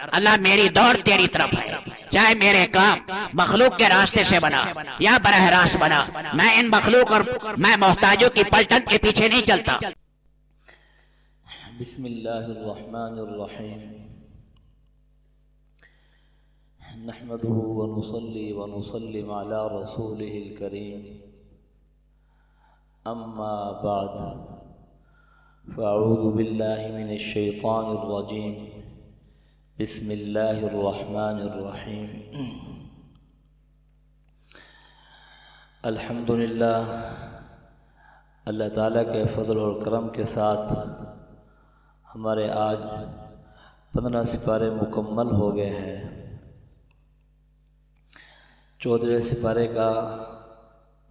اللہ میری دوڑ تیری طرف ہے، چاہے میرے کام مخلوق کے راستے سے بنا یا براہ راست بنا، میں ان مخلوق اور میں محتاجوں کی پلٹن کے پیچھے نہیں چلتا۔ بسم اللہ الرحمن الرحیم، نحمده ونصلي ونسلم على رسوله الكريم، اما بعد، فاعوذ باللہ من الشیطان الرجیم، بسم اللہ الرحمن الرحیم۔ الحمدللہ، اللہ تعالیٰ کے فضل اور کرم کے ساتھ ہمارے آج 15 سپارے مکمل ہو گئے ہیں۔ 14ویں سپارے کا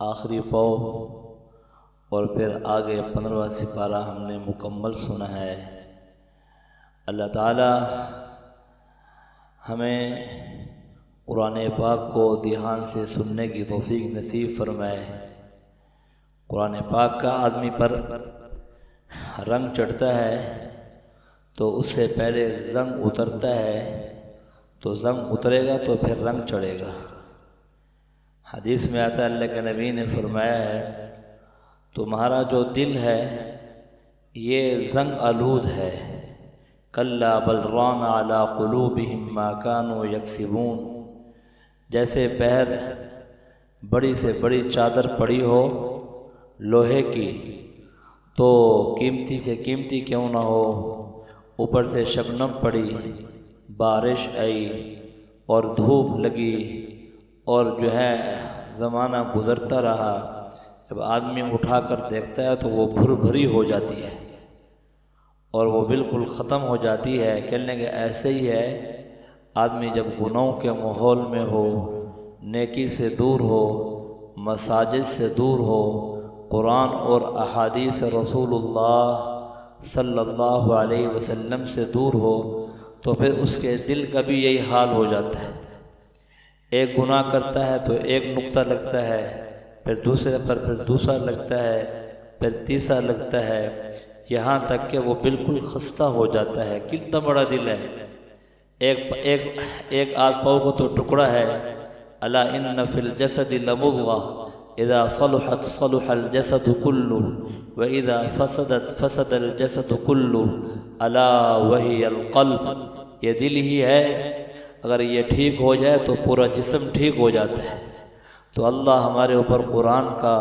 آخری پاؤ اور پھر آگے 15واں سپارہ ہم نے مکمل سنا ہے۔ اللہ تعالی ہمیں قرآن پاک کو دھیان سے سننے کی توفیق نصیب فرمائے۔ قرآن پاک کا آدمی پر رنگ چڑھتا ہے تو اس سے پہلے زنگ اترتا ہے، تو زنگ اترے گا تو پھر رنگ چڑھے گا۔ حدیث میں آتا ہے، اللہ کے نبی نے فرمایا ہے، تمہارا جو دل ہے یہ زنگ آلود ہے، کلا بل ران علی قلوبہم ما کانوا یکسبون، جیسے بہر بڑی سے بڑی چادر پڑی ہو لوہے کی، تو قیمتی سے قیمتی کیوں نہ ہو، اوپر سے شبنم پڑی، بارش آئی اور دھوپ لگی اور جو ہے زمانہ گزرتا رہا، جب آدمی اٹھا کر دیکھتا ہے تو وہ بھر بھری ہو جاتی ہے اور وہ بالکل ختم ہو جاتی ہے۔ کہنے کہ ایسے ہی ہے آدمی جب گناہوں کے ماحول میں ہو، نیکی سے دور ہو، مساجد سے دور ہو، قرآن اور احادیث رسول اللہ صلی اللہ علیہ وسلم سے دور ہو، تو پھر اس کے دل کا بھی یہی حال ہو جاتا ہے۔ ایک گناہ کرتا ہے تو ایک نقطہ لگتا ہے، پھر دوسرے پر پھر دوسرا لگتا ہے، پھر تیسرا لگتا ہے، یہاں تک کہ وہ بالکل خستہ ہو جاتا ہے۔ کتنا بڑا دل ہے، ایک آدھ پاؤں کو تو ٹکڑا ہے۔ الا ان فی الجسد لمضغہ اذا صلحت صلح الجسد کلہ واذا فسدت فسد الجسد کلہ الا وہی القلب، یہ دل ہی ہے، اگر یہ ٹھیک ہو جائے تو پورا جسم ٹھیک ہو جاتا ہے۔ تو اللہ ہمارے اوپر قرآن کا،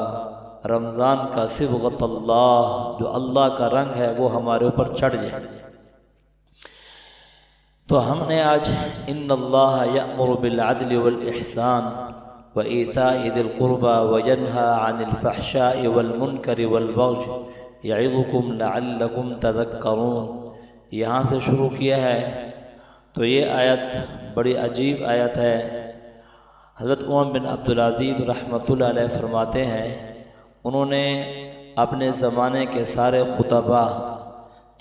رمضان کا صبغۃ اللہ، جو اللہ کا رنگ ہے وہ ہمارے اوپر چڑھ جائے۔ تو ہم نے آج ان اللہ یأمر بالعدل والاحسان وایتاء ذی القربى وینہی عن الفحشاء والمنکر والبغی یعظکم لعلکم تذکرون، یہاں سے شروع کیا ہے۔ تو یہ آیت بڑی عجیب آیت ہے۔ حضرت عمر بن عبدالعزیز رحمۃ اللہ علیہ فرماتے ہیں، انہوں نے اپنے زمانے کے سارے خطباء،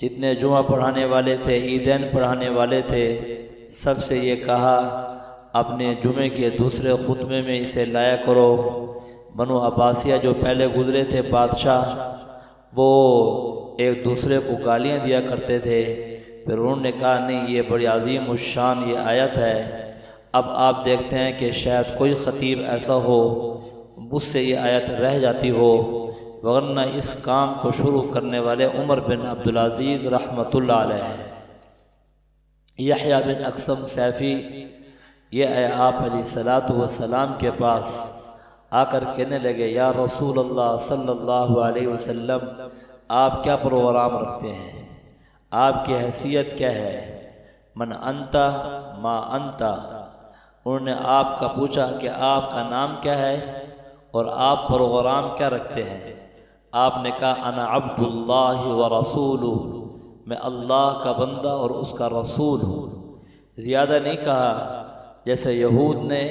جتنے جمعہ پڑھانے والے تھے، عیدین پڑھانے والے تھے، سب سے یہ کہا اپنے جمعے کے دوسرے خطبے میں اسے لایا کرو۔ بنو عباسیہ جو پہلے گزرے تھے بادشاہ، وہ ایک دوسرے کو گالیاں دیا کرتے تھے، پھر انہوں نے کہا نہیں، یہ بڑی عظیم الشان یہ آیت ہے۔ اب آپ دیکھتے ہیں کہ شاید کوئی خطیب ایسا ہو مجھ سے یہ آیت رہ جاتی ہو، ورنہ اس کام کو شروع کرنے والے عمر بن عبدالعزیز رحمۃ اللہ علیہ۔ یحییٰ بن اقسم سیفی یہ آپ علیہ السلام کے پاس آ کر کہنے لگے، یا رسول اللہ صلی اللہ علیہ وسلم، آپ کیا پروگرام رکھتے ہیں؟ آپ کی حیثیت کیا ہے؟ من انت ما انت، انہوں نے آپ کا پوچھا کہ آپ کا نام کیا ہے اور آپ پروگرام کیا رکھتے ہیں؟ آپ نے کہا انا عبد اللہ ورسولہ، میں اللہ کا بندہ اور اس کا رسول ہوں۔ زیادہ نہیں کہا، جیسے یہود نے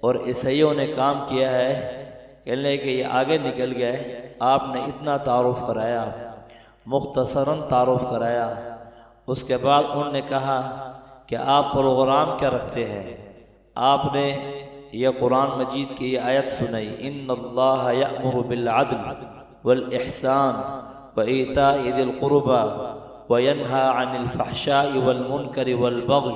اور عیسائیوں نے کام کیا ہے، کہنے کہ یہ آگے نکل گئے، آپ نے اتنا تعارف کرایا، مختصراً تعارف کرایا۔ اس کے بعد انہوں نے کہا کہ آپ پروگرام کیا رکھتے ہیں؟ آپ نے یہ قرآن مجید کی یہ آیت سنائی، ان اللہ یأمر بالعدل والاحسان وایتاء ذی القربى وینہی عن الفحشاء والمنکر والبغی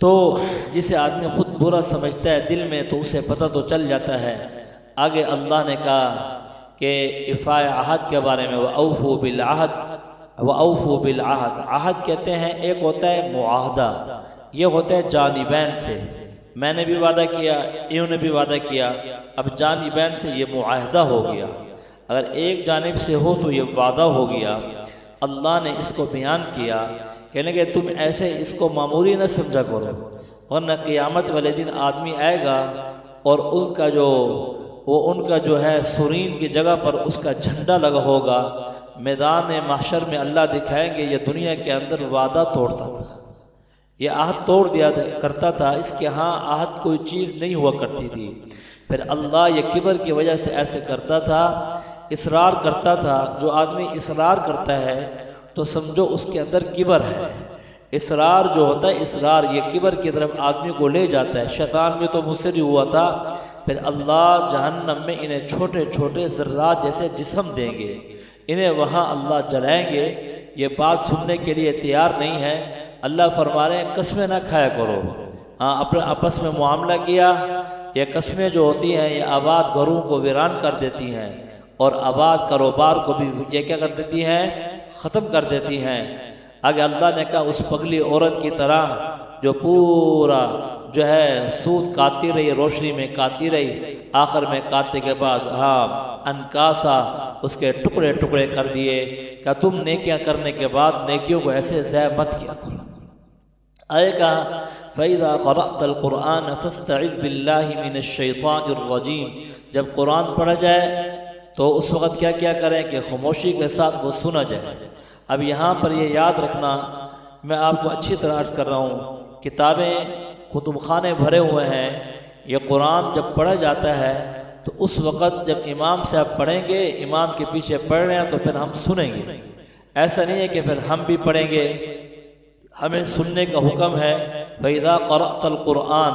تو جسے آدمی خود برا سمجھتا ہے دل میں تو اسے پتہ تو چل جاتا ہے۔ آگے اللہ نے کہا کہ ایفاء عہد کے بارے میں وَأَوْفُوا بِالْعَهْدِ وَأَوْفُوا بِالْعَهْدِ، عہد کہتے ہیں ایک ہوتا ہے معاہدہ، یہ ہوتا ہے جانبین سے، میں نے بھی وعدہ کیا، انہوں نے بھی وعدہ کیا، اب جانبین سے یہ معاہدہ ہو گیا، اگر ایک جانب سے ہو تو یہ وعدہ ہو گیا۔ اللہ نے اس کو بیان کیا، کہنے کہ تم ایسے اس کو معمولی نہ سمجھا کرو، ورنہ قیامت والے دن آدمی آئے گا اور ان کا جو ہے سرین کی جگہ پر اس کا جھنڈا لگا ہوگا، میدان محشر میں اللہ دکھائیں گے یہ دنیا کے اندر وعدہ توڑتا تھا، یہ عہد توڑ دیا کرتا تھا، اس کے ہاں عہد کوئی چیز نہیں ہوا کرتی تھی۔ پھر اللہ یہ کبر کی وجہ سے ایسے کرتا تھا، اصرار کرتا تھا۔ جو آدمی اصرار کرتا ہے تو سمجھو اس کے اندر کبر ہے۔ اصرار جو ہوتا ہے، اصرار یہ کبر کی طرف آدمی کو لے جاتا ہے۔ شیطان بھی تو مصر ہی ہوا تھا، پھر اللہ جہنم میں انہیں چھوٹے چھوٹے ذرات جیسے جسم دیں گے، انہیں وہاں اللہ جلائیں گے۔ یہ بات سننے کے لیے تیار نہیں ہے۔ اللہ فرما رہے ہیں قسمیں نہ کھایا کرو، ہاں اپنے آپس میں معاملہ کیا، یہ قسمیں جو ہوتی ہیں یہ آباد گھروں کو ویران کر دیتی ہیں اور آباد کاروبار کو بھی یہ کیا کر دیتی ہیں، ختم کر دیتی ہیں۔ آگے اللہ نے کہا اس پگلی عورت کی طرح جو پورا جو ہے سود کاٹتی رہی، روشنی میں کاٹتی رہی، آخر میں کاٹنے کے بعد انکاسا اس کے ٹکڑے ٹکڑے کر دیے۔ کہ تم نیکیاں کرنے کے بعد نیکیوں کو ایسے ضائع مت کیا کرو۔ آئے کہا فَإِذَا قَرَأْتَ الْقُرْآنَ فَاسْتَعِذْ بِاللَّهِ مِنَ الشَّيْطَانِ الرَّجِيمِ، جب قرآن پڑھا جائے تو اس وقت کیا کریں کہ خاموشی کے ساتھ وہ سنا جائے۔ اب یہاں پر یہ یاد رکھنا، میں آپ کو اچھی طرح عرض کر رہا ہوں، کتابیں کتب خانے بھرے ہوئے ہیں، یہ قرآن جب پڑھا جاتا ہے تو اس وقت جب امام صاحب پڑھیں گے، امام کے پیچھے پڑھ رہے ہیں تو پھر ہم سنیں گے، ایسا نہیں ہے کہ پھر ہم بھی پڑھیں گے، ہمیں سننے کا حکم ہے۔ فَإِذَا قَرَأْتَ الْقُرْآنَ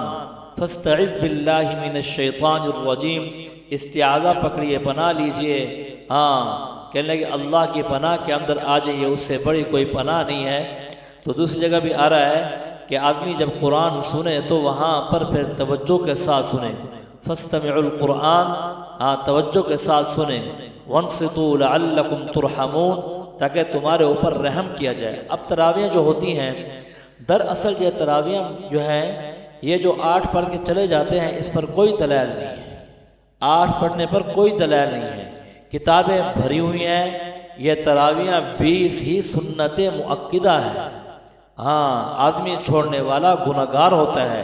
فَاسْتَعِذْ بِاللَّهِ مِنَ الشَّيْطَانِ الرَّجِيمِ، استعاذہ پکڑیے، پناہ لیجئے، ہاں کہنے لگے اللہ کی پناہ کے اندر آ جائیے، اس سے بڑی کوئی پناہ نہیں ہے۔ تو دوسری جگہ بھی آ رہا ہے کہ آدمی جب قرآن سنے تو وہاں پر پھر توجہ کے ساتھ سنے، فَاسْتَمِعُوا الْقُرْآنَ، ہاں توجہ کے ساتھ سنیں، وَانصِتُوا لَعَلَّكُمْ تُرْحَمُونَ، تاکہ تمہارے اوپر رحم کیا جائے۔ اب تراویح جو ہوتی ہیں، دراصل یہ تراویح جو ہے یہ جو 8 پڑھ کے چلے جاتے ہیں اس پر کوئی دلائل نہیں ہے، 8 پڑھنے پر کوئی دلائل نہیں ہے، کتابیں بھری ہوئی ہیں، یہ تراویح 20 ہی سنت مؤکدہ ہے۔ ہاں آدمی چھوڑنے والا گناہگار ہوتا ہے۔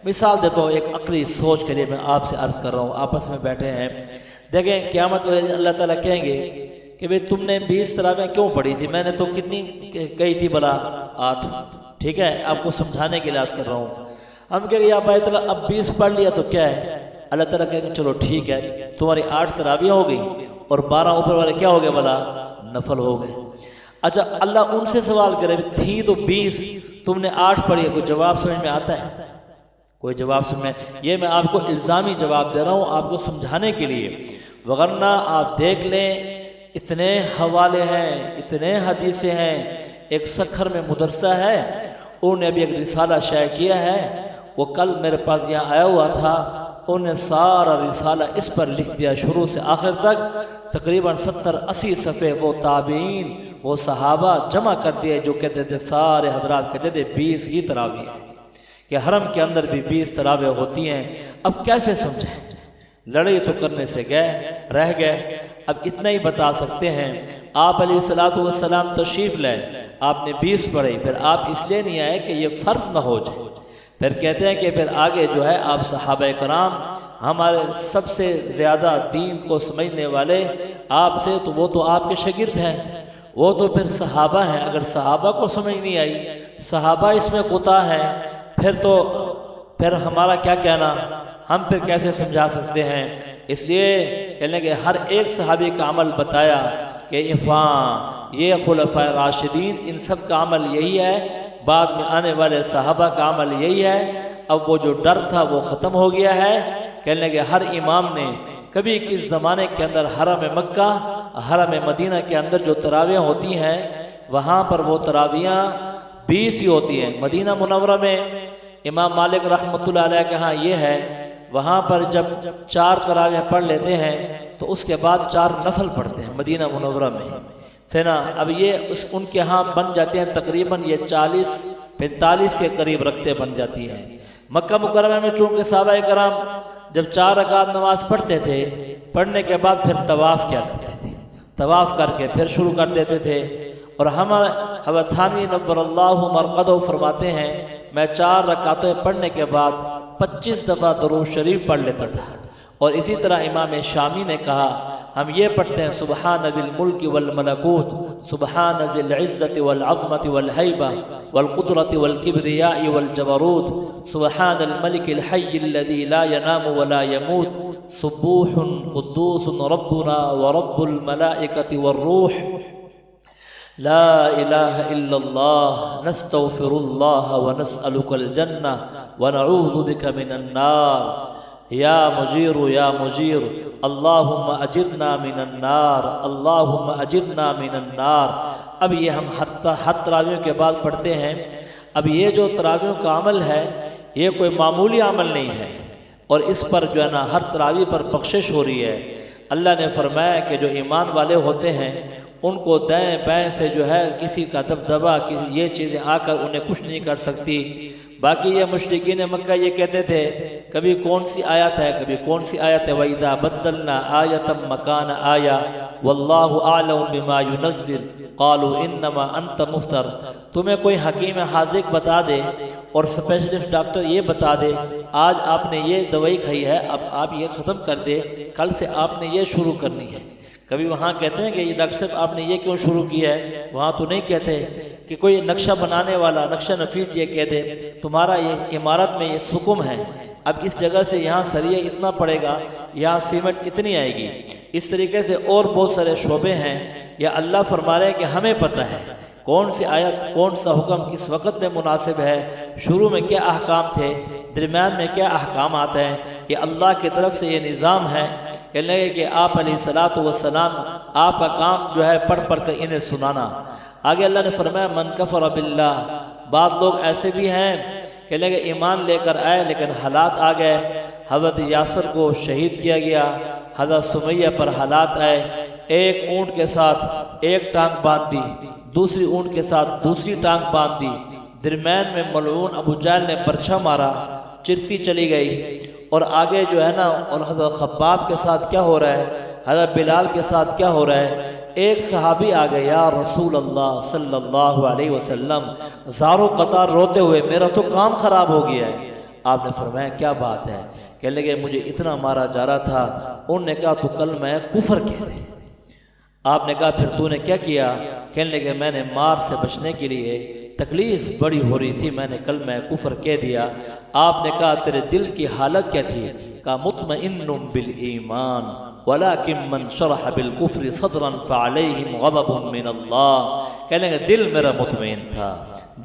مثال دیتا ہوں، ایک عقلی سوچ کے لیے میں آپ سے عرض کر رہا ہوں، آپس میں بیٹھے ہیں، دیکھیں قیامت والے دن اللہ تعالیٰ کہیں گے کہ بھئی تم نے 20 تراویح کیوں پڑھی تھی؟ میں نے تو کتنی کہی تھی بلا 8، ٹھیک ہے، آپ کو سمجھانے کے لیے عرض کر رہا ہوں۔ ہم کہیں گے یا بھائی تعالیٰ اب 20 پڑھ لیا تو کیا ہے؟ اللہ تعالیٰ کہیں گے چلو ٹھیک ہے، تمہاری 8 تراویح ہو گئی اور 12 اوپر والے کیا ہو گئے بلا؟ نفل ہو گئے۔ اچھا اللہ ان سے سوال کرے تھی تو 20، تم نے 8 پڑھی، کوئی جواب سمجھ میں آتا ہے؟ کوئی جواب سمجھ میں؟ یہ میں آپ کو الزامی جواب دے رہا ہوں آپ کو سمجھانے کے لیے، وگرنہ آپ دیکھ لیں اتنے حوالے ہیں، اتنے حدیثیں ہیں۔ ایک سکھر میں مدرسہ ہے، انہوں نے ابھی ایک رسالہ شائع کیا ہے، وہ کل میرے پاس یہاں آیا ہوا تھا، انہوں نے سارا رسالہ اس پر لکھ دیا شروع سے آخر تک، تقریباً 70-80 صفحے وہ تابعین وہ صحابہ جمع کر دیے جو کہتے تھے، سارے حضرات کہتے تھے 20 ہی تراویح ہیں، کہ حرم کے اندر بھی 20 تراویح ہوتی ہیں۔ اب کیسے سمجھیں؟ لڑائی تو کرنے سے رہ گئے۔ اب اتنا ہی بتا سکتے ہیں، آپ علیہ السلام تشریف لائے، آپ نے 20 پڑھی، پھر آپ اس لیے نہیں آئے کہ یہ فرض نہ ہو جائے، پھر کہتے ہیں کہ پھر آگے جو ہے آپ صحابہ کرام ہمارے سب سے زیادہ دین کو سمجھنے والے آپ سے، تو وہ تو آپ کے شاگرد ہیں، وہ تو پھر صحابہ ہیں، اگر صحابہ کو سمجھ نہیں آئی، صحابہ اس میں کوتا ہے، پھر ہمارا کیا کہنا، ہم پھر کیسے سمجھا سکتے ہیں؟ اس لیے کہنے کہ ہر ایک صحابی کا عمل بتایا کہ یہ خلفائے راشدین ان سب کا عمل یہی ہے، بعد میں آنے والے صحابہ کا عمل یہی ہے۔ اب وہ جو ڈر تھا وہ ختم ہو گیا ہے۔ کہنے کہ ہر امام نے کبھی کس زمانے کے اندر حرم مکہ، حرم مدینہ کے اندر جو تراویح ہوتی ہیں وہاں پر وہ تراویح 20 ہی ہوتی ہیں۔ مدینہ منورہ میں امام مالک رحمۃ اللہ علیہ کے ہاں یہ ہے، وہاں پر جب 4 تراویح پڑھ لیتے ہیں تو اس کے بعد 4 نفل پڑھتے ہیں مدینہ منورہ میں سے نا۔ اب یہ ان کے ہاں بن جاتے ہیں تقریباً یہ 40-45 کے قریب رکعتیں بن جاتی ہیں۔ مکہ مکرمہ میں چونکہ صحابہ کرام جب 4 رکعت نماز پڑھتے تھے، پڑھنے کے بعد پھر طواف کیا کرتے تھے، طواف کر کے پھر شروع کر دیتے تھے۔ اور حضرت تھانوی نور اللہ مرقدہ فرماتے ہیں میں 4 رکعتیں پڑھنے کے بعد 25 دفعہ درود شریف پڑھ لیتا تھا۔ اور اسی طرح امام شامی نے کہا ہم یہ پڑھتے ہیں سبحان ذی الملک والملکوت، سبحان ذی العزت والعظمت والہیبہ والقدرت والکبریاء والجبروت، سبحان الملک الحی الذی لا ینام ولا یموت، سبوح قدوس ربنا ورب الملائکۃ والروح، لا الہ الا اللہ نستغفر اللہ ونسألک الجنہ ونعوذ بک من النار، یا مجیر اللہم اجرنا من النار، اللہم اجرنا من النار۔ اب یہ ہم حد تراویحوں کے بعد پڑھتے ہیں۔ اب یہ جو تراویحوں کا عمل ہے یہ کوئی معمولی عمل نہیں ہے، اور اس پر جو ہے نا ہر تراویح پر بخشش ہو رہی ہے۔ اللہ نے فرمایا کہ جو ایمان والے ہوتے ہیں ان کو دائیں بائیں سے جو ہے کسی کا دبدبہ یہ چیزیں آ کر انہیں کچھ نہیں کر سکتی۔ باقی یہ مشرکین مکہ یہ کہتے تھے کبھی کون سی آیت ہے کبھی کون سی آیت ہے، وَإِذَا بَدَّلْنَا آیَةً مَكَانَ آیَةٍ وَاللَّهُ أَعْلَمُ بِمَا يُنَزِّلُ قَالُوا إِنَّمَا أَنْتَ مُفْتَرٍ۔ تمہیں کوئی حکیم حاذق بتا دے اور اسپیشلسٹ ڈاکٹر یہ بتا دے آج آپ نے یہ دوائی کھائی ہے اب آپ یہ ختم کر دے، کل سے آپ نے یہ شروع کرنی ہے۔ کبھی وہاں کہتے ہیں کہ یہ ڈاکٹر صاحب آپ نے یہ کیوں شروع کیا ہے، وہاں تو نہیں کہتے کہ کوئی نقشہ بنانے والا نقشہ نفیس یہ کہہ دے تمہارا یہ عمارت میں یہ حکم ہے، اب اس جگہ سے یہاں سریہ اتنا پڑے گا، یہاں سیمنٹ اتنی آئے گی۔ اس طریقے سے اور بہت سارے شعبے ہیں، یا اللہ فرما رہے ہیں کہ ہمیں پتہ ہے کون سی آیت کون سا حکم کس وقت میں مناسب ہے، شروع میں کیا احکام تھے، درمیان میں کیا احکامات ہیں، یہ اللہ کی طرف سے یہ نظام ہے۔ کہنے لگے کہ آپ علیہ الصلوۃ والسلام آپ کا کام جو ہے پڑھ کر انہیں سنانا۔ آگے اللہ نے فرمایا من کفر باللہ، بعض لوگ ایسے بھی ہیں کہ لگے ایمان لے کر آئے لیکن حالات آ گئے، حضرت یاسر کو شہید کیا گیا، حضرت سمیہ پر حالات آئے، ایک اونٹ کے ساتھ ایک ٹانگ باندھ دی، دوسری اونٹ کے ساتھ دوسری ٹانگ باندھ دی، درمیان میں ملعون ابو جہل نے پرچھا مارا، چرتی چلی گئی، اور آگے جو ہے نا اور حضرت خباب کے ساتھ کیا ہو رہا ہے، حضرت بلال کے ساتھ کیا ہو رہا ہے۔ ایک صحابی آ گئے یا رسول اللہ صلی اللہ علیہ وسلم زاروں قطار روتے ہوئے میرا تو کام خراب ہو گیا ہے۔ آپ نے فرمایا کیا بات ہے، کہنے لگے مجھے اتنا مارا جا رہا تھا، انہوں نے کہا تو کل میں کفر کہہ دے۔ آپ نے کہا پھر تو نے کیا کیا، کہنے لگے میں نے مار سے بچنے کے لیے تکلیف بڑی ہو رہی تھی میں نے کل میں کفر کہہ دیا۔ آپ نے کہا تیرے دل کی حالت کیا تھی، کہا مطمئن بالایمان ولکن من شرح بالکفر صدرا فعلیہم غضب من اللہ۔ کہنے لگے دل میرا مطمئن تھا،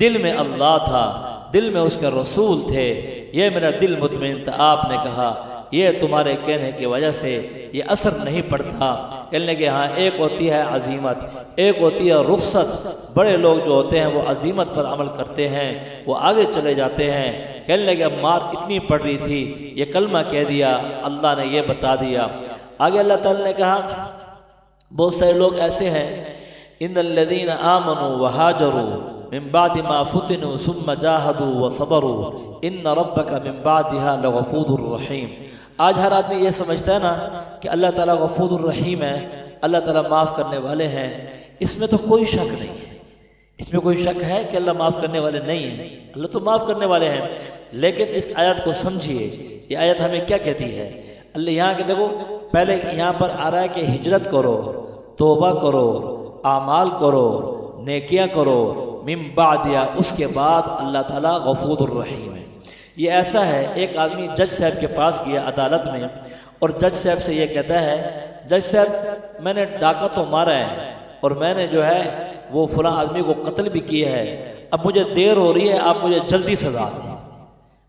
دل میں اللہ تھا، دل میں اس کے رسول تھے، یہ میرا دل مطمئن تھا۔ آپ نے کہا یہ تمہارے کہنے کی وجہ سے یہ اثر نہیں پڑتا۔ کہنے لگے ہاں ایک ہوتی ہے عزیمت، ایک ہوتی ہے رخصت۔ بڑے لوگ جو ہوتے ہیں وہ عزیمت پر عمل کرتے ہیں، وہ آگے چلے جاتے ہیں۔ کہنے لگے مار اتنی پڑ رہی تھی، یہ کلمہ کہہ دیا، اللہ نے یہ بتا دیا۔ آگے اللہ تعالیٰ نے کہا بہت سارے لوگ ایسے ہیں ان الذین آمنوا وہاجروا من بعد ما فتنوا ثم جاہدوا وصبروا ان ربک من بعدها لغفور الرحیم۔ آج ہر آدمی یہ سمجھتا ہے نا کہ اللہ تعالیٰ غفور الرحیم ہے، اللہ تعالیٰ معاف کرنے والے ہیں، اس میں تو کوئی شک نہیں ہے۔ اس میں کوئی شک ہے کہ اللہ معاف کرنے والے نہیں ہیں، اللہ تو معاف کرنے والے ہیں، لیکن اس آیت کو سمجھیے، یہ آیت ہمیں کیا کہتی ہے۔ اللہ یہاں کہ دیکھو پہلے یہاں پر آ رہا ہے کہ ہجرت کرو، توبہ کرو، اعمال کرو، نیکیاں کرو، من بعدیا، اس کے بعد اللہ تعالیٰ غفور الرحیم ہے۔ یہ ایسا ہے ایک آدمی جج صاحب کے پاس گیا عدالت میں اور جج صاحب سے یہ کہتا ہے جج صاحب میں نے ڈاکہ تو مارا ہے اور میں نے جو ہے وہ فلاں آدمی کو قتل بھی کیا ہے، اب مجھے دیر ہو رہی ہے، آپ مجھے جلدی سزا دیں۔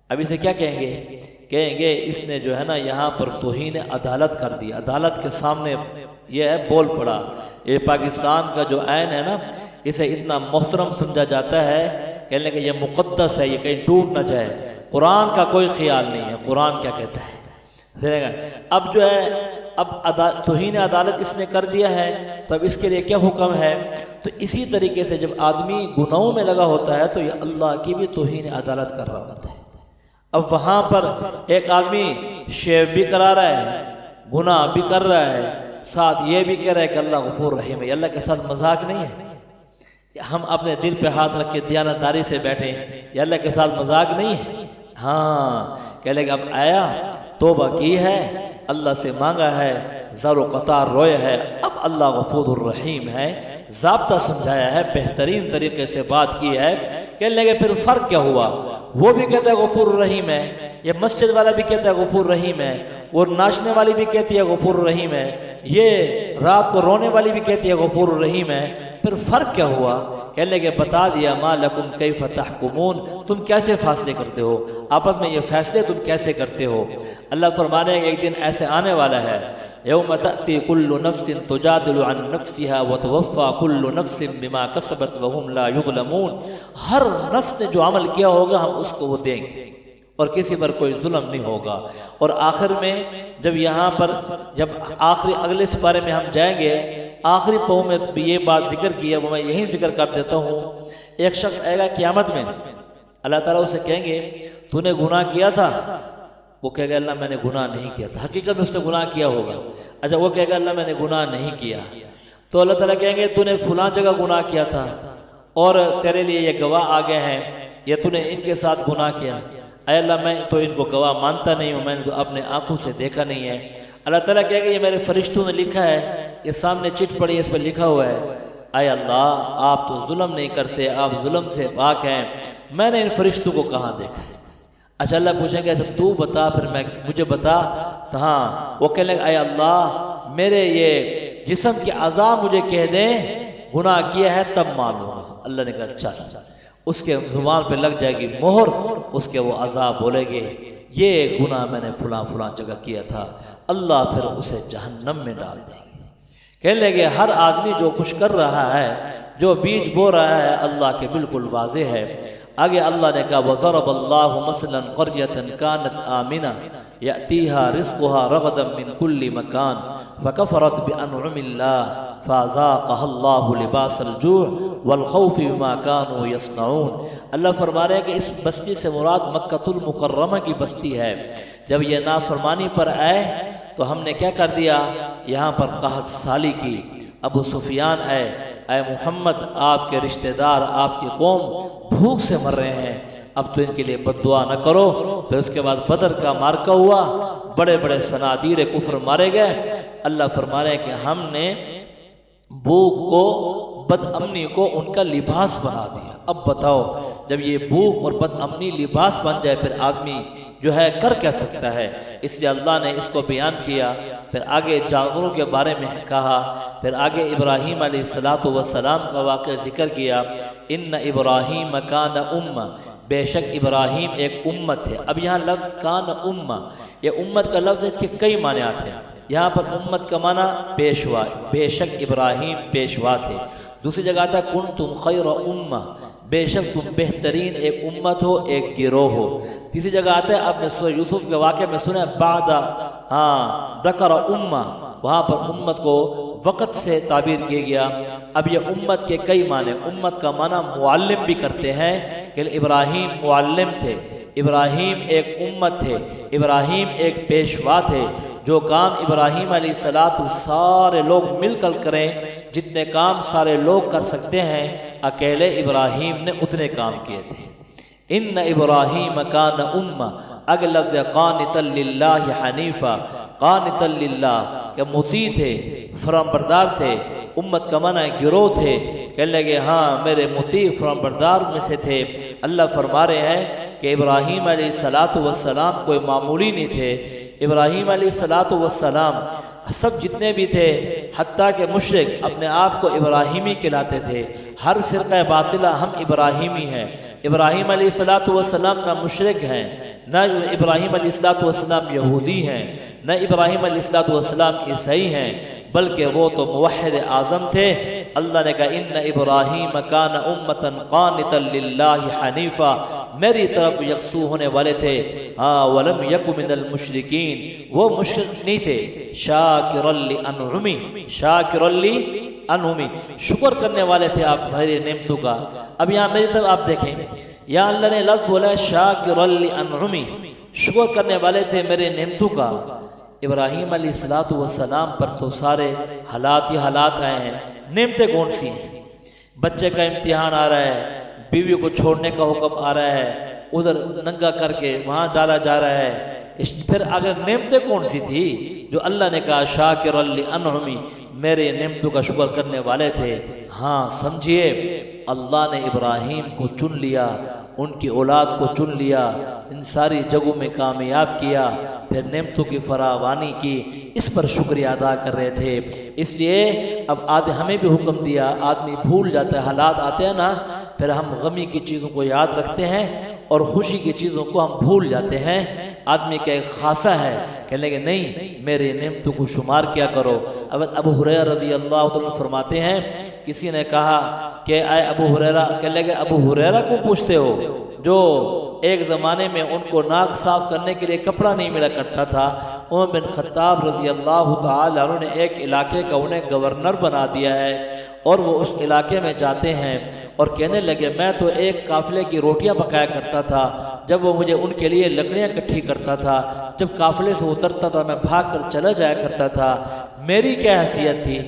اب اسے کیا کہیں گے، کہیں گے اس نے جو ہے نا یہاں پر توہین عدالت کر دی، عدالت کے سامنے یہ ہے بول پڑا۔ یہ پاکستان کا جو آئین ہے نا اسے اتنا محترم سمجھا جاتا ہے، کہنے کہ یہ مقدس ہے، یہ کہیں ٹوٹ نہ جائے۔ قرآن کا کوئی خیال نہیں ہے، قرآن کیا کہتا ہے۔ اب جو ہے اب توہین عدالت اس نے کر دیا ہے، تو اب اس کے لیے کیا حکم ہے؟ تو اسی طریقے سے جب آدمی گناہوں میں لگا ہوتا ہے تو یہ اللہ کی بھی توہین عدالت کر رہا ہوتا ہے۔ اب وہاں پر ایک آدمی شیو بھی کرا رہا ہے، گناہ بھی کر رہا ہے، ساتھ یہ بھی کہہ رہا ہے کہ اللہ غفور رحیم ہے۔ یہ اللہ کے ساتھ مذاق نہیں ہے، ہم اپنے دل پہ ہاتھ رکھ کے دیانتداری سے بیٹھیں، یہ اللہ کے ساتھ مذاق نہیں ہے۔ ہاں کہہ لے کہ اب آیا، توبہ کی ہے، اللہ سے مانگا ہے، زر و قطار روئے ہے، اب اللہ غفور الرحیم ہے، ضابطہ سمجھایا ہے، بہترین طریقے سے بات کی ہے۔ کہنے لگے پھر فرق کیا ہوا؟ وہ بھی کہتا ہے غفور الرحیم ہے، یہ مسجد والا بھی کہتا ہے غفور الرحیم ہے، وہ ناچنے والی بھی کہتی ہے غفور الرحیم ہے، یہ رات کو رونے والی بھی کہتی ہے غفور الرحیم ہے، پھر فرق کیا ہوا؟ کہنے لگے بتا دیا، ما لکم کیف تحکمون، تم کیسے فیصلے کرتے ہو، آپس میں یہ فیصلے تم کیسے کرتے ہو؟ اللہ فرمانے کہ ایک دن ایسے آنے والا ہے، یوم تأتی کل نفس تجادل عن نفسها وتوفى كل نفس بما کسبت وهم لا یظلمون، ہر نفس نے جو عمل کیا ہوگا ہم اس کو وہ دیں گے اور کسی پر کوئی ظلم نہیں ہوگا۔ اور آخر میں جب یہاں پر جب آخری اگلے سپارے میں ہم جائیں گے، آخری پاؤں میں بھی یہ بات ذکر کی ہے، وہ میں یہیں ذکر کر دیتا ہوں۔ ایک شخص آئے گا قیامت میں، اللہ تعالیٰ اسے کہیں گے تو نے گناہ کیا تھا؟ وہ کہے گا اللہ میں نے گناہ نہیں کیا تھا، حقیقت میں اس نے گناہ کیا ہوگا۔ اچھا وہ کہے گا اللہ میں نے گناہ نہیں کیا، تو اللہ تعالیٰ کہیں گے تو نے فلاں جگہ گناہ کیا تھا اور تیرے لیے یہ گواہ آ گئے ہیں، یا تو نے ان کے ساتھ گناہ کیا؟ اے اللہ میں تو ان کو گواہ مانتا نہیں ہوں، میں نے تو اپنے آنکھوں سے دیکھا نہیں ہے۔ اللہ تعالیٰ کہے گا یہ میرے فرشتوں نے لکھا ہے، یہ سامنے چٹ پڑی ہے، اس پر لکھا ہوا ہے۔ اے اللہ آپ تو ظلم نہیں کرتے، آپ ظلم سے پاک ہیں، میں نے ان فرشتوں کو کہاں دیکھا ہے؟ اچھا اللہ پوچھیں گے اچھا تو بتا، پھر میں مجھے بتا۔ ہاں وہ کہنے لگا اے اللہ میرے یہ جسم کے اعضاء مجھے کہہ دیں گناہ کیا ہے تب معلوم ہو۔ اللہ نے کہا چل، اس کے زبان پہ لگ جائے گی مہر، اس کے وہ اعضاء بولے گے یہ گناہ میں نے فلاں فلاں جگہ کیا تھا، اللہ پھر اسے جہنم میں ڈال دیں گے۔ کہنے لگے ہر آدمی جو کچھ کر رہا ہے، جو بیج بو رہا ہے، اللہ کے بالکل واضح ہے۔ آگے اللہ نے کہا وَضَرَبَ اللَّهُ مَثَلًا قَرْيَةً كَانَتْ آمِنَةً يَأْتِيهَا رِزْقُهَا رَغَدًا مِنْ كُلِّ مَكَانٍ فَكَفَرَتْ بِأَنْعُمِ اللَّهِ فَأَذَاقَهَا اللَّهُ لِبَاسَ الْجُوعِ وَالْخَوْفِ بِمَا كَانُوا يَصْنَعُونَ۔ اللہ فرما رہے ہیں کہ اس بستی سے مراد مکۃ المکرمہ کی بستی ہے۔ جب یہ نافرمانی پر آئے تو ہم نے کیا کر دیا؟ یہاں پر قحط سالی کی۔ ابو سفیان آئے، اے محمد آپ کے رشتہ دار، آپ کی قوم بھوک سے مر رہے ہیں، اب تو ان کے لیے بد دعا نہ کرو۔ پھر اس کے بعد بدر کا مارکہ ہوا، بڑے بڑے صنادیر کفر مارے گئے۔ اللہ فرما رہے ہیں کہ ہم نے بھوک کو، بد امنی کو ان کا لباس بنا دیا۔ اب بتاؤ جب یہ بھوک اور بد امنی لباس بن جائے پھر آدمی جو ہے کر کیا سکتا ہے؟ اس لیے اللہ نے اس کو بیان کیا۔ پھر آگے جانوروں کے بارے میں کہا، پھر آگے ابراہیم علیہ السلام کا واقعہ ذکر کیا۔ ان ابراہیم کان امہ، بے شک ابراہیم ایک امت ہے۔ اب یہاں لفظ کان امہ، یہ امت کا لفظ ہے، اس کے کئی معنی آتے ہیں۔ یہاں پر امت کا معنی پیشوا، بے شک ابراہیم پیشوا تھے۔ دوسری جگہ آتا ہے کنتم خیر امہ، بے شک تم بہترین ایک امت ہو، ایک گروہ ہو۔ تیسری جگہ آتا ہے آپ نے سورہ یوسف کے واقعے میں سنا بعد ذکر امہ، وہاں پر امت کو وقت سے تعبیر کیا گیا۔ اب یہ امت کے کئی معنی، امت کا معنی معلم بھی کرتے ہیں کہ ابراہیم معلم تھے، ابراہیم ایک امت تھے، ابراہیم ایک پیشوا تھے۔ جو کام ابراہیم علیہ السلام سارے لوگ مل کر کریں، جتنے کام سارے لوگ کر سکتے ہیں، اکیلے ابراہیم نے اتنے کام کیے تھے۔ ان ابراہیم کان امہ، اگلا لفظ قانتا للہ حنیفا، قانتا للہ کہ مطیع تھے، فرمانبردار تھے۔ امت کا معنی گروہ تھے، کہنے لگے ہاں میرے مطیع فرمانبردار میں سے تھے۔ اللہ فرما رہے ہیں کہ ابراہیم علیہ السلام کوئی معمولی نہیں تھے۔ ابراہیم علیہ السلام سب جتنے بھی تھے، حتیٰ کہ مشرک اپنے آپ کو ابراہیمی کہلاتے تھے۔ ہر فرقہ باطلہ ہم ابراہیمی ہیں۔ ابراہیم علیہ السلام نہ مشرک ہیں، نہ ابراہیم علیہ السلام یہودی ہیں، نہ ابراہیم علیہ السلام عیسائی ہیں، بلکہ وہ تو موحد اعظم تھے۔ اللہ نے کہا ان ابراہیم کان امتا قانتا للہ حنیفا، میری طرف یکسو ہونے والے تھے، ولم یک من المشرکین، وہ مشرک نہیں تھے، شاکرا لانعمی، شاکرا لانعمی، شکر کرنے والے تھے آپ میری نعمتوں کا۔ اب یہاں میری طرف آپ دیکھیں، یہاں اللہ نے لفظ بولا ہے شاکرا لانعمی، شکر کرنے والے تھے میرے نعمتوں کا۔ ابراہیم علیہ السلام پر تو سارے حالات ہی حالات آئے ہیں، نعمتیں کون سی ہیں؟ بچے کا امتحان آ رہا ہے، بیوی کو چھوڑنے کا حکم آ رہا ہے، ادھر ننگا کر کے وہاں ڈالا جا رہا ہے، پھر اگر نعمتیں کون سی تھی جو اللہ نے کہا شاکر لانعمی، میرے نعمتوں کا شکر کرنے والے تھے۔ ہاں سمجھیے، اللہ نے ابراہیم کو چن لیا، ان کی اولاد کو چن لیا، ان ساری جگہوں میں کامیاب کیا، پھر نعمتوں کی فراوانی کی، اس پر شکریہ ادا کر رہے تھے۔ اس لیے اب ہمیں بھی حکم دیا، آدمی بھول جاتا ہے، حالات آتے ہیں نا، پھر ہم غمی کی چیزوں کو یاد رکھتے ہیں اور خوشی کی چیزوں کو ہم بھول جاتے ہیں۔ آدمی کا ایک خاصہ ہے، کہنے کہ نہیں میرے نعمتوں کو شمار کیا کرو۔ اب ابو ہریرہ رضی اللہ عنہ فرماتے ہیں، کسی نے کہا کہ اے ابو ہریرہ، کہنے کہ ابو ہریرہ کو پوچھتے ہو جو ایک زمانے میں ان کو ناک صاف کرنے کے لیے کپڑا نہیں ملا کرتا تھا، عمر بن خطاب رضی اللہ تعالی عنہ نے ایک علاقے کا انہیں گورنر بنا دیا ہے، اور وہ اس علاقے میں جاتے ہیں اور کہنے لگے میں تو ایک قافلے کی روٹیاں پکایا کرتا تھا، جب وہ مجھے ان کے لیے لکڑیاں اکٹھی کرتا تھا، جب قافلے سے اترتا تھا میں بھاگ کر چلا جایا کرتا تھا، میری کیا حیثیت تھی،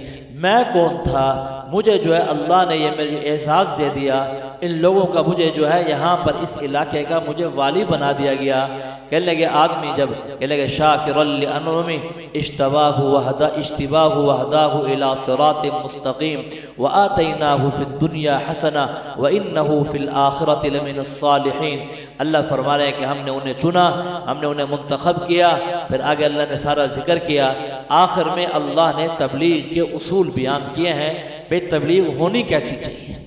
میں کون تھا، مجھے جو ہے اللہ نے یہ میری اعزاز دے دیا، ان لوگوں کا مجھے جو ہے یہاں پر اس علاقے کا مجھے والی بنا دیا گیا۔ کہنے لگے آدمی جب کہنے لگے شاکر لانعمی اشتباہ وہداہ الی صراط مستقیم وآتیناہ فی الدنیا حسنہ وانہ فی الآخرۃ لمن الصالحین۔ اللہ فرما رہے ہیں کہ ہم نے انہیں چنا، ہم نے انہیں منتخب کیا، پھر آگے اللہ نے سارا ذکر کیا، آخر میں اللہ نے تبلیغ کے اصول بیان کیے ہیں، بے تبلیغ ہونی کیسی چاہیے۔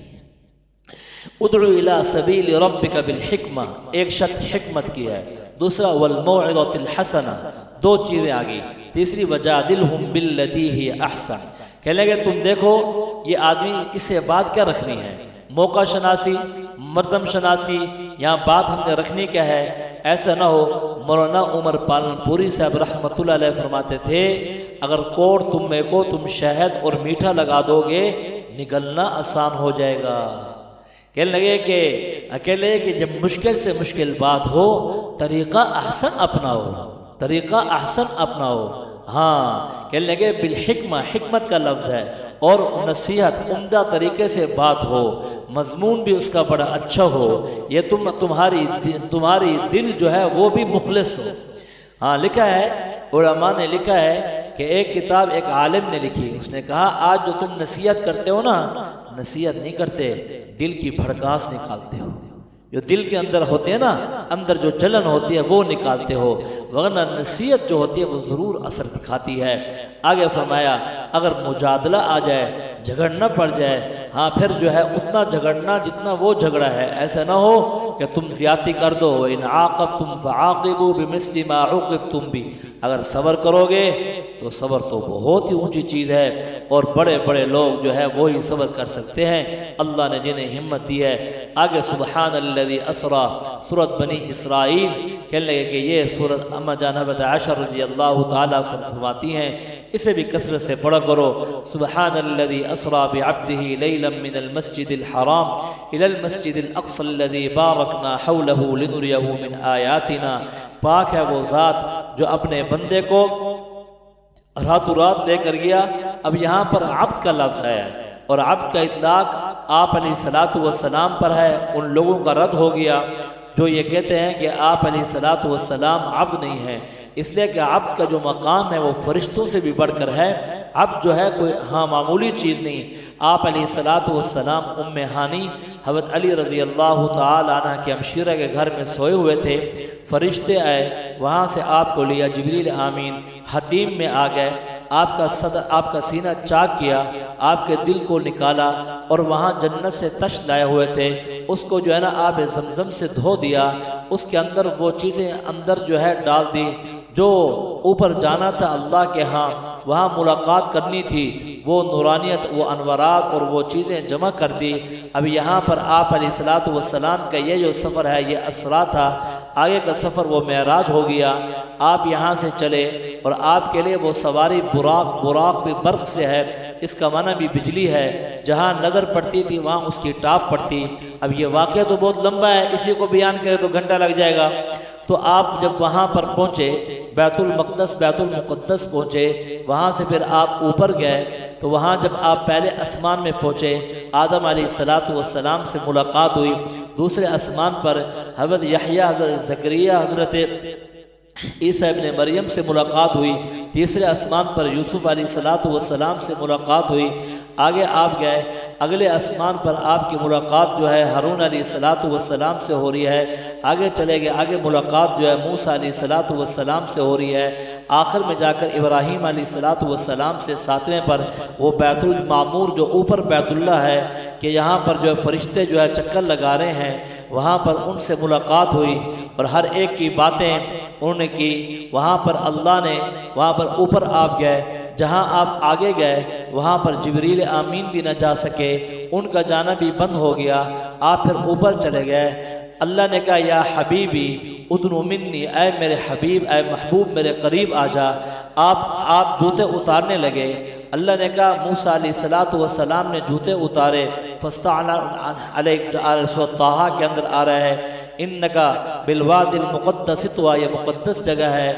ادعو الی سبیل ربک بالحکمہ، ایک شخص حکمت کی ہے، دوسرا والموعظۃ الحسنہ، دو چیزیں آ گئی، تیسری وجادلہم باللتی ہی احسن۔ کہنے لگے تم دیکھو یہ آدمی اسے بات کیا رکھنی ہے، موقع شناسی، مردم شناسی، یہاں بات ہم نے رکھنی کیا ہے، ایسا نہ ہو۔ مولانا عمر پالن پوری صاحب رحمۃ اللہ علیہ فرماتے تھے اگر کوڑ تمے کو تم شہد اور میٹھا لگا دو گے نگلنا آسان ہو جائے گا۔ کہنے لگے کہ اکیلے کہ جب مشکل سے مشکل بات ہو طریقہ احسن اپناؤ، طریقہ احسن اپناؤ۔ ہاں کہنے لگے بالحکمہ، حکمت کا لفظ ہے، اور نصیحت عمدہ طریقے سے بات ہو، مضمون بھی اس کا بڑا اچھا ہو، یہ تمہاری دل جو ہے وہ بھی مخلص ہو۔ ہاں لکھا ہے، علماء نے لکھا ہے کہ ایک کتاب ایک عالم نے لکھی، اس نے کہا آج جو تم نصیحت کرتے ہو نا، نصیحت نہیں کرتے، دل کی بھڑکاس نکالتے ہو، جو دل کے اندر ہوتے ہیں نا، اندر جو جلن ہوتی ہے وہ نکالتے ہو، ورنہ نصیحت جو ہوتی ہے وہ ضرور اثر دکھاتی ہے۔ آگے فرمایا اگر مجادلہ آ جائے، جھگڑنا پڑ جائے، ہاں پھر جو ہے اتنا جھگڑنا جتنا وہ جھگڑا ہے، ایسا نہ ہو کہ تم زیادتی کر دو۔ ان عاقبتم فعاقبوا بمثل ما عوقبتم بھی، اگر صبر کرو گے تو صبر تو بہت ہی اونچی چیز ہے، اور بڑے بڑے لوگ جو ہے وہی صبر کر سکتے ہیں، اللہ نے جنہیں ہمت دی ہے۔ آگے سبحان الذی اسری، سورۃ بنی اسرائیل، کہنے لگے کہ یہ سورۃ اما جان حضرت عائشہ رضی اللہ تعالیٰ فرماتی ہیں، اسے بھی کثرت سے پڑھا کرو۔ سبحان الذی اسری بعبدہ لیلا من المسجد الحرام الی المسجد الاقصی الذی بارکنا حولہ لنریہ من آیاتنا، پاک ہے وہ ذات جو اپنے بندے کو راتوں رات لے کر گیا۔ اب یہاں پر عبد کا لفظ ہے، اور عبد کا اطلاق آپ علیہ السلام پر ہے، ان لوگوں کا رد ہو گیا جو یہ کہتے ہیں کہ آپ علیہ السلام عبد نہیں ہیں، اس لیے کہ عبد کا جو مقام ہے وہ فرشتوں سے بھی بڑھ کر ہے۔ عبد جو ہے کوئی معمولی چیز نہیں۔ آپ علیہ السلام ام ہانی حضرت علی رضی اللہ تعالی عنہ کے ہمشیرہ کے گھر میں سوئے ہوئے تھے، فرشتے آئے، وہاں سے آپ کو لیا جبریل امین، حتیم میں آ گئے، آپ کا سینہ چاک کیا، آپ کے دل کو نکالا، اور وہاں جنت سے تشت لائے ہوئے تھے، اس کو جو ہے نا آب زمزم سے دھو دیا، اس کے اندر وہ چیزیں اندر جو ہے ڈال دی جو اوپر جانا تھا اللہ کے ہاں، وہاں ملاقات کرنی تھی، وہ نورانیت، وہ انوارات اور وہ چیزیں جمع کر دی۔ اب یہاں پر آپ علیہ الصلوۃ والسلام کا یہ جو سفر ہے یہ اسرا تھا، آگے کا سفر وہ معراج ہو گیا۔ آپ یہاں سے چلے اور آپ کے لیے وہ سواری براق بھی برق سے ہے، اس کا معنی بھی بجلی ہے، جہاں نظر پڑتی تھی وہاں اس کی ٹاپ پڑتی۔ اب یہ واقعہ تو بہت لمبا ہے، اسی کو بیان کرے تو گھنٹہ لگ جائے گا۔ تو آپ جب وہاں پر پہنچے، بیت المقدس پہنچے، وہاں سے پھر آپ اوپر گئے، تو وہاں جب آپ پہلے آسمان میں پہنچے، آدم علیہ السلام سے ملاقات ہوئی۔ دوسرے آسمان پر حضرت یحییٰ، حضرت زکریا، حضرت عیسیٰ ابن مریم سے ملاقات ہوئی۔ تیسرے آسمان پر یوسف علیہ السلام سے ملاقات ہوئی۔ آگے آپ گئے، اگلے آسمان پر آپ کی ملاقات جو ہے ہارون علیہ السلام سے ہو رہی ہے۔ آگے چلے گئے، آگے ملاقات جو ہے موسیٰ علیہ السلام سے ہو رہی ہے۔ آخر میں جا کر ابراہیم علیہ السلام سے ساتویں پر وہ بیت المعمور جو اوپر بیت اللہ ہے کہ یہاں پر جو ہے فرشتے جو ہے چکر لگا رہے ہیں، وہاں پر ان سے ملاقات ہوئی اور ہر ایک کی باتیں انہوں نے کی۔ وہاں پر اللہ نے، وہاں پر اوپر آپ گئے، جہاں آپ آگے گئے وہاں پر جبریل امین بھی نہ جا سکے، ان کا جانا بھی بند ہو گیا۔ آپ پھر اوپر چلے گئے، اللہ نے کہا یا حبیبی ادنو منی، اے میرے حبیب، اے محبوب میرے قریب آ جا۔ آپ جوتے اتارنے لگے، اللہ نے کہا موسیٰ علیہ السلام نے جوتے اتارے، فاستعن علیہ طٰہٰ کے اندر آ رہا ہے انکا بالوادی المقدس طویٰ، یہ مقدس جگہ ہے۔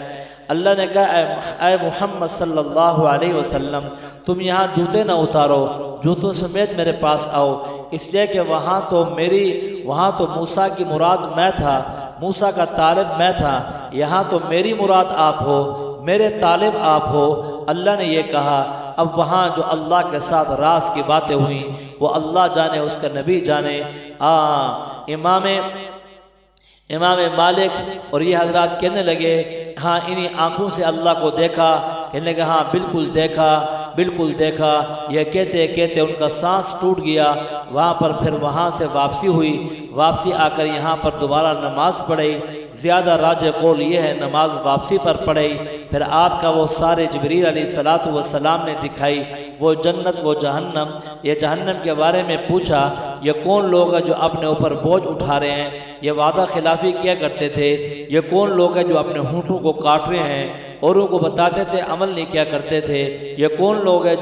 اللہ نے کہا اے محمد صلی اللہ علیہ وسلم تم یہاں جوتے نہ اتارو، جوتوں سمیت میرے پاس آؤ، اس لیے کہ وہاں تو موسیٰ کی مراد میں تھا، موسیٰ کا طالب میں تھا، یہاں تو میری مراد آپ ہو، میرے طالب آپ ہو۔ اللہ نے یہ کہا۔ اب وہاں جو اللہ کے ساتھ راز کی باتیں ہوئیں وہ اللہ جانے، اس کا نبی جانے۔ امام مالک اور یہ حضرات کہنے لگے ہاں انہی آنکھوں سے اللہ کو دیکھا، کہنے لگے ہاں بالکل دیکھا، بالکل دیکھا۔ یہ کہتے کہتے ان کا سانس ٹوٹ گیا۔ وہاں پر پھر وہاں سے واپسی ہوئی، واپسی آ کر یہاں پر دوبارہ نماز پڑھی۔ زیادہ راجح قول یہ ہے نماز واپسی پر پڑھی۔ پھر آپ کا وہ سارے جبریل علیہ السلام نے دکھائی، وہ جنت، وہ جہنم۔ یہ جہنم کے بارے میں پوچھا یہ کون لوگ ہیں جو اپنے اوپر بوجھ اٹھا رہے ہیں، یہ وعدہ خلافی کیا کرتے تھے، یہ کون لوگ ہیں جو اپنے ہونٹوں کو کاٹ رہے ہیں، اوروں کو بتاتے تھے عمل نہیں کیا کرتے تھے، یہ کون لوگ ہیں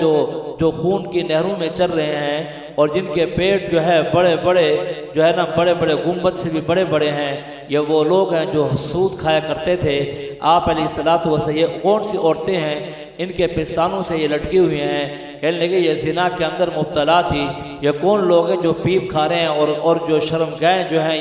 جو خون کی نہروں میں چل رہے ہیں اور جن کے پیٹ جو ہے بڑے بڑے جو ہے نا بڑے بڑے گنبد سے بھی بڑے بڑے ہیں، یہ وہ لوگ ہیں جو سود کھایا کرتے تھے۔ آپ علیہ السلام یہ کون سی عورتیں ہیں ان کے پستانوں سے یہ لٹکی ہوئی ہیں، کہنے لگے یہ زنا کے اندر مبتلا تھی، یہ کون لوگ ہیں جو پیپ کھا رہے ہیں اور جو شرم گائیں جو ہیں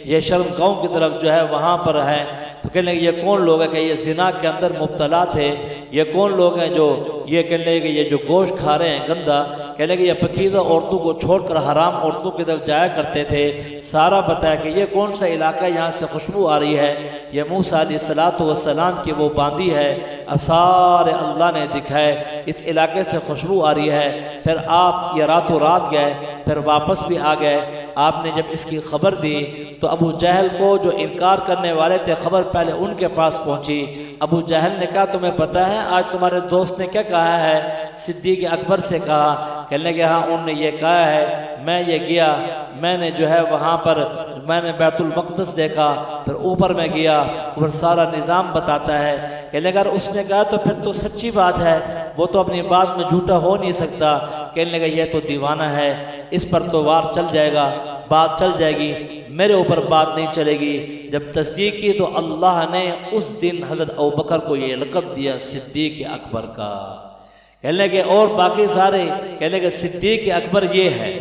یہ شرم گاؤں کی طرف جو ہے وہاں پر ہیں، تو کہنے لگے یہ کون لوگ ہیں کہ یہ زنا کے اندر مبتلا تھے، یہ کون لوگ ہیں جو یہ کہنے لگے کہ یہ جو گوشت کھا رہے ہیں گندا، کہنے لگے یہ پاکیزہ عورتوں کو چھوڑ کر حرام عورتوں کی طرف جایا کرتے تھے۔ سارا بتایا کہ یہ کون سا علاقہ ہے یہاں سے خوشبو آ رہی ہے، یہ موسیٰ علیہ السلام کی وہ باندی ہے۔ سارے اللہ نے دکھائے اس علاقے سے خوشبو آ رہی ہے۔ پھر آپ یہ راتوں رات گئے، پھر واپس بھی آ گئے۔ آپ نے جب اس کی خبر دی تو ابو جہل کو جو انکار کرنے والے تھے خبر پہلے ان کے پاس پہنچی۔ ابو جہل نے کہا تمہیں پتہ ہے آج تمہارے دوست نے کیا کہا ہے؟ صدیق اکبر سے کہا، کہنے لگے ہاں انہوں نے یہ کہا ہے، میں یہ گیا، میں نے جو ہے وہاں پر میں نے بیت المقدس دیکھا، پھر اوپر میں گیا، اوپر سارا نظام بتاتا ہے۔ کہنے لگا اگر اس نے کہا تو پھر تو سچی بات ہے، وہ تو اپنی بات میں جھوٹا ہو نہیں سکتا۔ کہنے لگا یہ تو دیوانہ ہے، اس پر تو وار چل جائے گا، بات چل جائے گی، میرے اوپر بات نہیں چلے گی۔ جب تصدیق کی تو اللہ نے اس دن حضرت ابوبکر کو یہ لقب دیا صدیق اکبر کا۔ کہنے لگے اور باقی سارے کہنے لگے صدیق اکبر یہ ہے،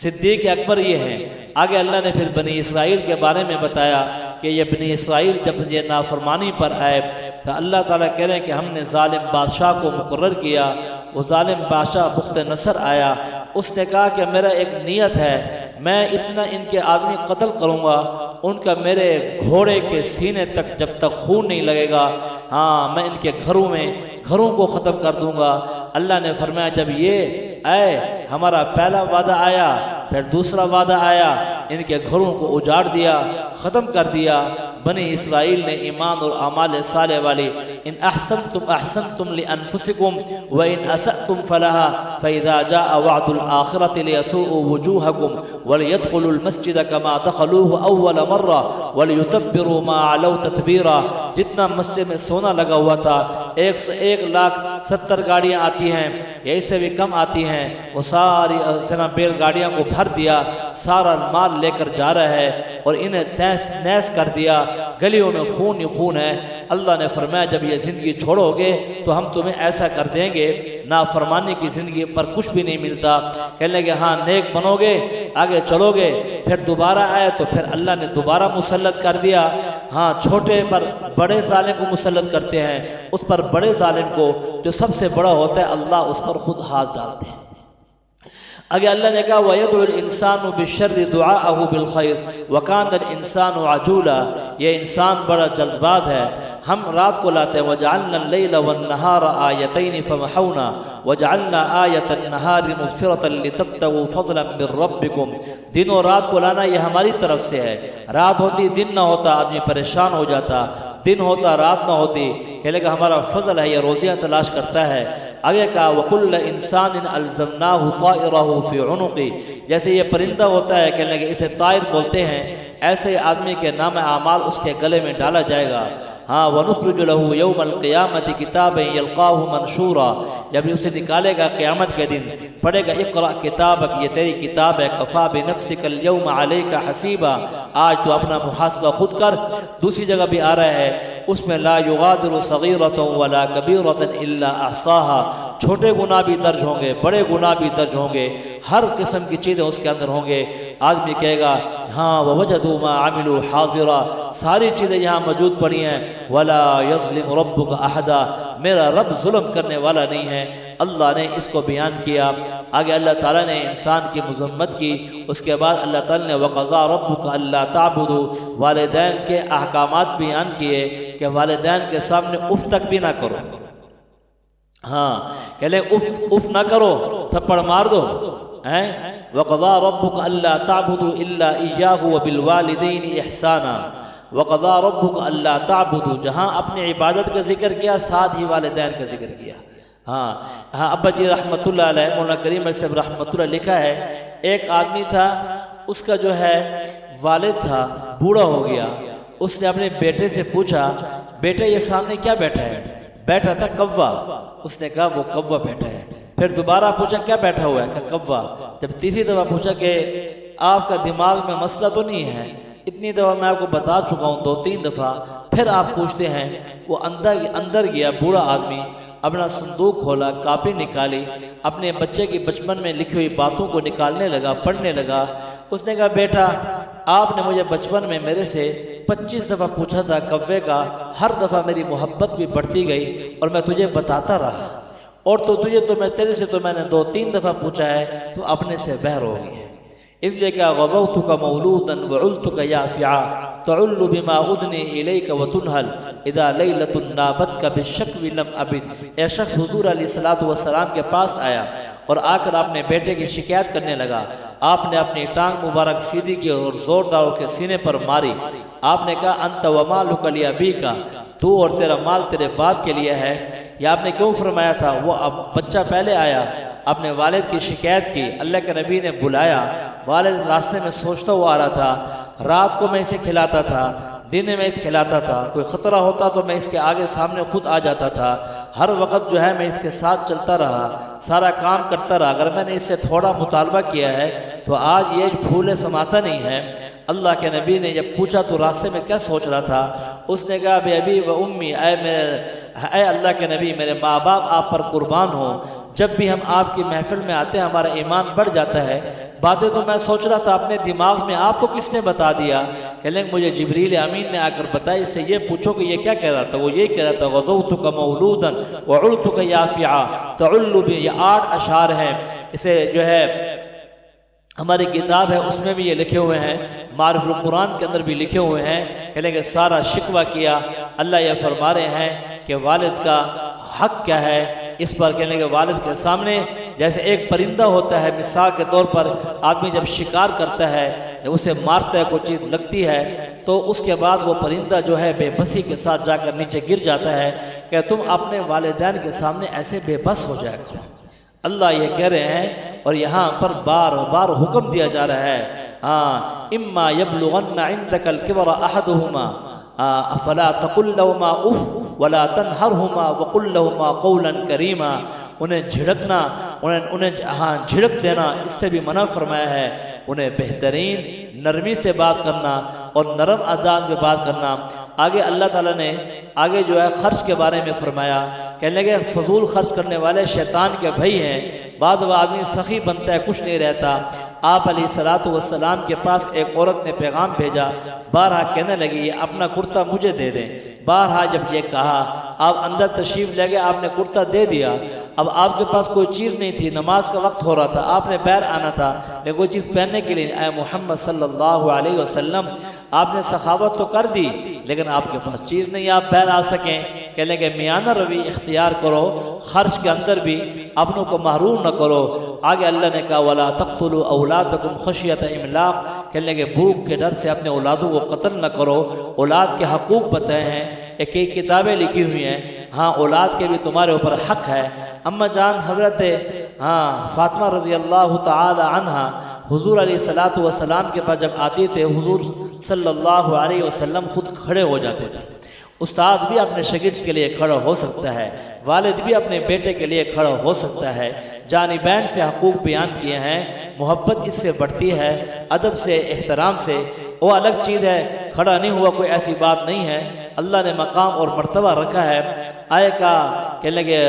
صدیق اکبر یہ ہے۔ آگے اللہ نے پھر بنی اسرائیل کے بارے میں بتایا کہ یہ بنی اسرائیل جب یہ نافرمانی پر آئے تو اللہ تعالیٰ کہہ رہے ہیں کہ ہم نے ظالم بادشاہ کو مقرر کیا۔ وہ ظالم بادشاہ بخت نصر آیا، اس نے کہا کہ میرا ایک نیت ہے، میں اتنا ان کے آدمی قتل کروں گا، ان کا میرے گھوڑے کے سینے تک جب تک خون نہیں لگے گا، ہاں میں ان کے گھروں کو ختم کر دوں گا۔ اللہ نے فرمایا جب یہ ہمارا پہلا وعدہ آیا، پھر دوسرا وعدہ آیا، ان کے گھروں کو اجاڑ دیا، ختم کر دیا۔ بنی اسرائیل نے ایمان اور اعمال صالح والی ان احسنتم احسنتم لانفسکم وان اسأتم فلها فاذا جاء وعد الاخرة لیسوءوا وجوہکم وليدخلوا المسجد كما دخلوه اول مرہ وليتبروا ما علوا تتبیرا۔ جتنا مسجد میں سونا لگا ہوا تھا 1,70,000 گاڑیاں آتی ہیں یا اس سے بھی کم آتی ہیں، وہ ساری بیل گاڑیاں کو بھر دیا، سارا مال لے کر جا رہا ہے اور انہیں تیس نیس کر دیا، گلیوں میں خون ہی خون ہے۔ اللہ نے فرمایا جب یہ زندگی چھوڑو گے تو ہم تمہیں ایسا کر دیں گے، نافرمانی کی زندگی پر کچھ بھی نہیں ملتا۔ کہنے لگے ہاں نیک بنو گے، آگے چلو گے، پھر دوبارہ آئے تو پھر اللہ نے دوبارہ مسلط کر دیا۔ ہاں چھوٹے پر بڑے ظالم کو مسلط کرتے ہیں، اس پر بڑے ظالم کو جو سب سے بڑا ہوتا ہے اللہ اس پر خود ہاتھ ڈالتے ہیں۔ آگے اللہ نے کہا وَيَدْعُ الْإِنسَانُ بِالشَّرِّ دُعَاءَهُ بِالْخَيْرِ وَكَانَ الْإِنسَانُ عَجُولًا۔ یہ انسان بڑا جلد باز ہے۔ ہم رات کو لاتے ہیں وَجَعَلْنَا اللَّيْلَ وَالنَّهَارَ آيَتَيْنِ فَمَحَوْنَا وَجَعَلْنَا آيَةَ النَّهَارِ مُبْصِرَةً لِتَبْتَغُوا فَضْلًا مِّن رَّبِّكُمْ۔ دن اور رات کو لانا یہ ہماری طرف سے ہے۔ رات ہوتی دن نہ ہوتا آدمی پریشان ہو جاتا، دن ہوتا رات نہ ہوتی، کہنے لگا ہمارا فضل ہے، یہ روزیاں تلاش کرتا ہے۔ آگے کہا وَكُلَّ إِنسَانٍ أَلْزَمْنَاهُ طَائِرَهُ فِي عُنُقِهِ۔ جیسے یہ پرندہ ہوتا ہے، کہنے لگے اسے طائر بولتے ہیں، ایسے آدمی کے نام اعمال اس کے گلے میں ڈالا جائے گا۔ ہاں وَنُخْرِجُ لَهُ يَوْمَ الْقِيَامَةِ كِتَابًا يَلْقَاهُ مَنْشُورًا۔ جب اسے نکالے گا قیامت کے دن، پڑھے گا اقرأ کتابک، یہ تیری کتاب ہے، کفا بنفسک اليوم علیک حسیبا، آج تو اپنا محاسبہ خود کر۔ دوسری جگہ بھی آ رہا ہے اس میں لا یغادر صغیرۃ ولا کبیرۃ الا احصاها، چھوٹے گناہ بھی درج ہوں گے، بڑے گناہ بھی درج ہوں گے، ہر قسم کی چیزیں اس کے اندر ہوں گے۔ آدمی کہے گا ہاں ووجدوا ما عملوا حاضرا، ساری چیزیں یہاں موجود پڑی ہیں۔ ولا یظلم ربک احدا، میرا رب ظلم کرنے والا نہیں ہے۔ اللہ نے اس کو بیان کیا۔ آگے اللہ تعالیٰ نے انسان کی مذمت کی، اس کے بعد اللہ تعالیٰ نے وَقَضَىٰ رَبُّكَ أَلَّا تَعْبُدُوا، والدین کے احکامات بیان کیے کہ والدین کے سامنے اف تک بھی نہ کرو۔ ہاں کہ لیں اف نہ کرو، تھپڑ مار دو۔ وَقَضَىٰ رَبُّكَ أَلَّا تَعْبُدُوا إِلَّا إِيَّاهُ وَبِالْوَالِدَيْنِ إِحْسَانًا۔ وَقَضَىٰ رَبُّكَ أَلَّا تَعْبُدُوا، جہاں اپنی عبادت کا ذکر کیا ساتھ ہی والدین کا ذکر کیا۔ ہاں ابا جی رحمۃ اللہ علیہ، مولانا کریم صاحب رحمۃ اللہ لکھا ہے ایک آدمی تھا، اس کا جو ہے والد تھا بوڑھا ہو گیا، اس نے اپنے بیٹے سے پوچھا بیٹے یہ سامنے کیا بیٹھا ہے؟ بیٹھا تھا کوا۔ اس نے کہا وہ کوا بیٹھا ہے۔ پھر دوبارہ پوچھا کیا بیٹھا ہوا ہے؟ کہا کوا۔ جب تیسری دفعہ پوچھا کہ آپ کا دماغ میں مسئلہ تو نہیں ہے؟ اتنی دفعہ میں آپ کو بتا چکا ہوں 2-3 دفعہ، پھر آپ پوچھتے ہیں۔ وہ اندر گیا بوڑھا آدمی، اپنا صندوق کھولا، کاپی نکالی، اپنے بچے کی بچپن میں لکھی ہوئی باتوں کو نکالنے لگا، پڑھنے لگا۔ اس نے کہا بیٹا آپ نے مجھے بچپن میں میرے سے 25 دفعہ پوچھا تھا کوے کا، ہر دفعہ میری محبت بھی بڑھتی گئی اور میں تجھے بتاتا رہا، اور تیرے سے تو میں نے 2-3 دفعہ پوچھا ہے، تو اپنے سے بہر ہو گئی ہے۔ اس لیے کہ غضوتک مولودا وعلتک یافعا تعل بما ادنی الیک وتنہل اذا لیلۃ نابتک بالشکو لم ابد۔ اے شخص حضور علیہ السلام کے پاس آیا اور آ کر اپنے بیٹے کی شکایت کرنے لگا۔ آپ نے اپنی ٹانگ مبارک سیدھی کی اور زوردار کے سینے پر ماری۔ آپ نے کہا انت ومالک لابیک، تو اور تیرا مال تیرے باپ کے لیے ہے۔ یہ آپ نے کیوں فرمایا تھا؟ وہ اب بچہ پہلے آیا، اپنے والد کی شکایت کی، اللہ کے نبی نے بلایا، والد راستے میں سوچتا ہوا آ رہا تھا، رات کو میں اسے کھلاتا تھا، دن میں اسے کھلاتا تھا، کوئی خطرہ ہوتا تو میں اس کے آگے سامنے خود آ جاتا تھا، ہر وقت جو ہے میں اس کے ساتھ چلتا رہا، سارا کام کرتا رہا، اگر میں نے اس سے تھوڑا مطالبہ کیا ہے تو آج یہ پھولے سماتا نہیں ہے۔ اللہ کے نبی نے جب پوچھا تو راستے میں کیا سوچ رہا تھا؟ اس نے کہا بے ابی و امی، اے اللہ کے نبی میرے ماں باپ آپ پر قربان ہوں، جب بھی ہم آپ کی محفل میں آتے ہیں ہمارا ایمان بڑھ جاتا ہے۔ باتیں تو میں سوچ رہا تھا اپنے دماغ میں، آپ کو کس نے بتا دیا؟ کہ لیں مجھے جبریل امین نے آ کر بتایا، اس سے یہ پوچھو کہ یہ کیا کہہ رہا تھا؟ وہ یہ کہہ رہا تھا غضوتک مولودا وعلتک یافعا تعل بی، یہ 8 اشعار ہیں، اسے جو ہے ہماری کتاب ہے اس میں بھی یہ لکھے ہوئے ہیں، معرف القرآن کے اندر بھی لکھے ہوئے ہیں۔ کہنے کہ سارا شکوہ کیا، اللہ یہ فرما رہے ہیں کہ والد کا حق کیا ہے اس پر، کہنے کہ والد کے سامنے جیسے ایک پرندہ ہوتا ہے، مثال کے طور پر آدمی جب شکار کرتا ہے، جب اسے مارتا ہے، کوئی چیز لگتی ہے تو اس کے بعد وہ پرندہ جو ہے بے بسی کے ساتھ جا کر نیچے گر جاتا ہے کہ تم اپنے والدین کے سامنے ایسے بے بس ہو جائے کرو۔ اللہ یہ کہہ رہے ہیں اور یہاں پر بار بار حکم دیا جا رہا ہے، اما یبلغن عندک الکبر احدہما فلا تقل لهما اف ولا تنہرہما وقل لهما قولا کریما۔ انہیں جھڑکنا، انہیں جھڑک دینا اس سے بھی منع فرمایا ہے۔ انہیں بہترین نرمی سے بات کرنا اور نرم انداز میں بات کرنا۔ آگے اللہ تعالیٰ نے آگے جو ہے خرچ کے بارے میں فرمایا، کہنے لگے فضول خرچ کرنے والے شیطان کے بھائی ہیں۔ بعد وہ آدمی سخی بنتا ہے، کچھ نہیں رہتا۔ آپ علیہ السلام کے پاس ایک عورت نے پیغام بھیجا، بارہا کہنے لگی یہ اپنا کرتا مجھے دے دیں۔ بارہا جب یہ کہا، آپ اندر تشریف لے گئے، آپ نے کرتا دے دیا۔ اب آپ کے پاس کوئی چیز نہیں تھی، نماز کا وقت ہو رہا تھا، آپ نے باہر آنا تھا، لیکن کوئی چیز پہننے کے لیے اے محمد صلی اللہ علیہ وسلم، آپ نے سخاوت تو کر دی لیکن آپ کے پاس چیز نہیں، آپ باہر آ سکیں۔ کہنے کہ میانہ روی اختیار کرو، خرچ کے اندر بھی اپنوں کو محروم نہ کرو۔ آگے اللہ نے کہا وَلَا تَقْتُلُوا أَوْلَادَكُمْ خَشْيَةَ إِمْلَاقٍ، کہنے کہ بھوک کے ڈر سے اپنے اولادوں کو قتل نہ کرو۔ اولاد کے حقوق بتائے ہیں، ایک کتابیں لکھی ہوئی ہیں، اولاد کے بھی تمہارے اوپر حق ہے۔ اما جان حضرت فاطمہ رضی اللہ تعالی عنہ حضور علیہ السلام کے پاس جب آتی تھے، حضور صلی اللہ علیہ وسلم خود کھڑے ہو جاتے تھے۔ استاد بھی اپنے شاگرد کے لیے کھڑا ہو سکتا ہے، والد بھی اپنے بیٹے کے لیے کھڑا ہو سکتا ہے۔ جانبین سے حقوق بیان کیے ہیں، محبت اس سے بڑھتی ہے، ادب سے، احترام سے، وہ الگ چیز ہے۔ کھڑا نہیں ہوا کوئی ایسی بات نہیں ہے، اللہ نے مقام اور مرتبہ رکھا ہے۔ آئے کا کہنے لگے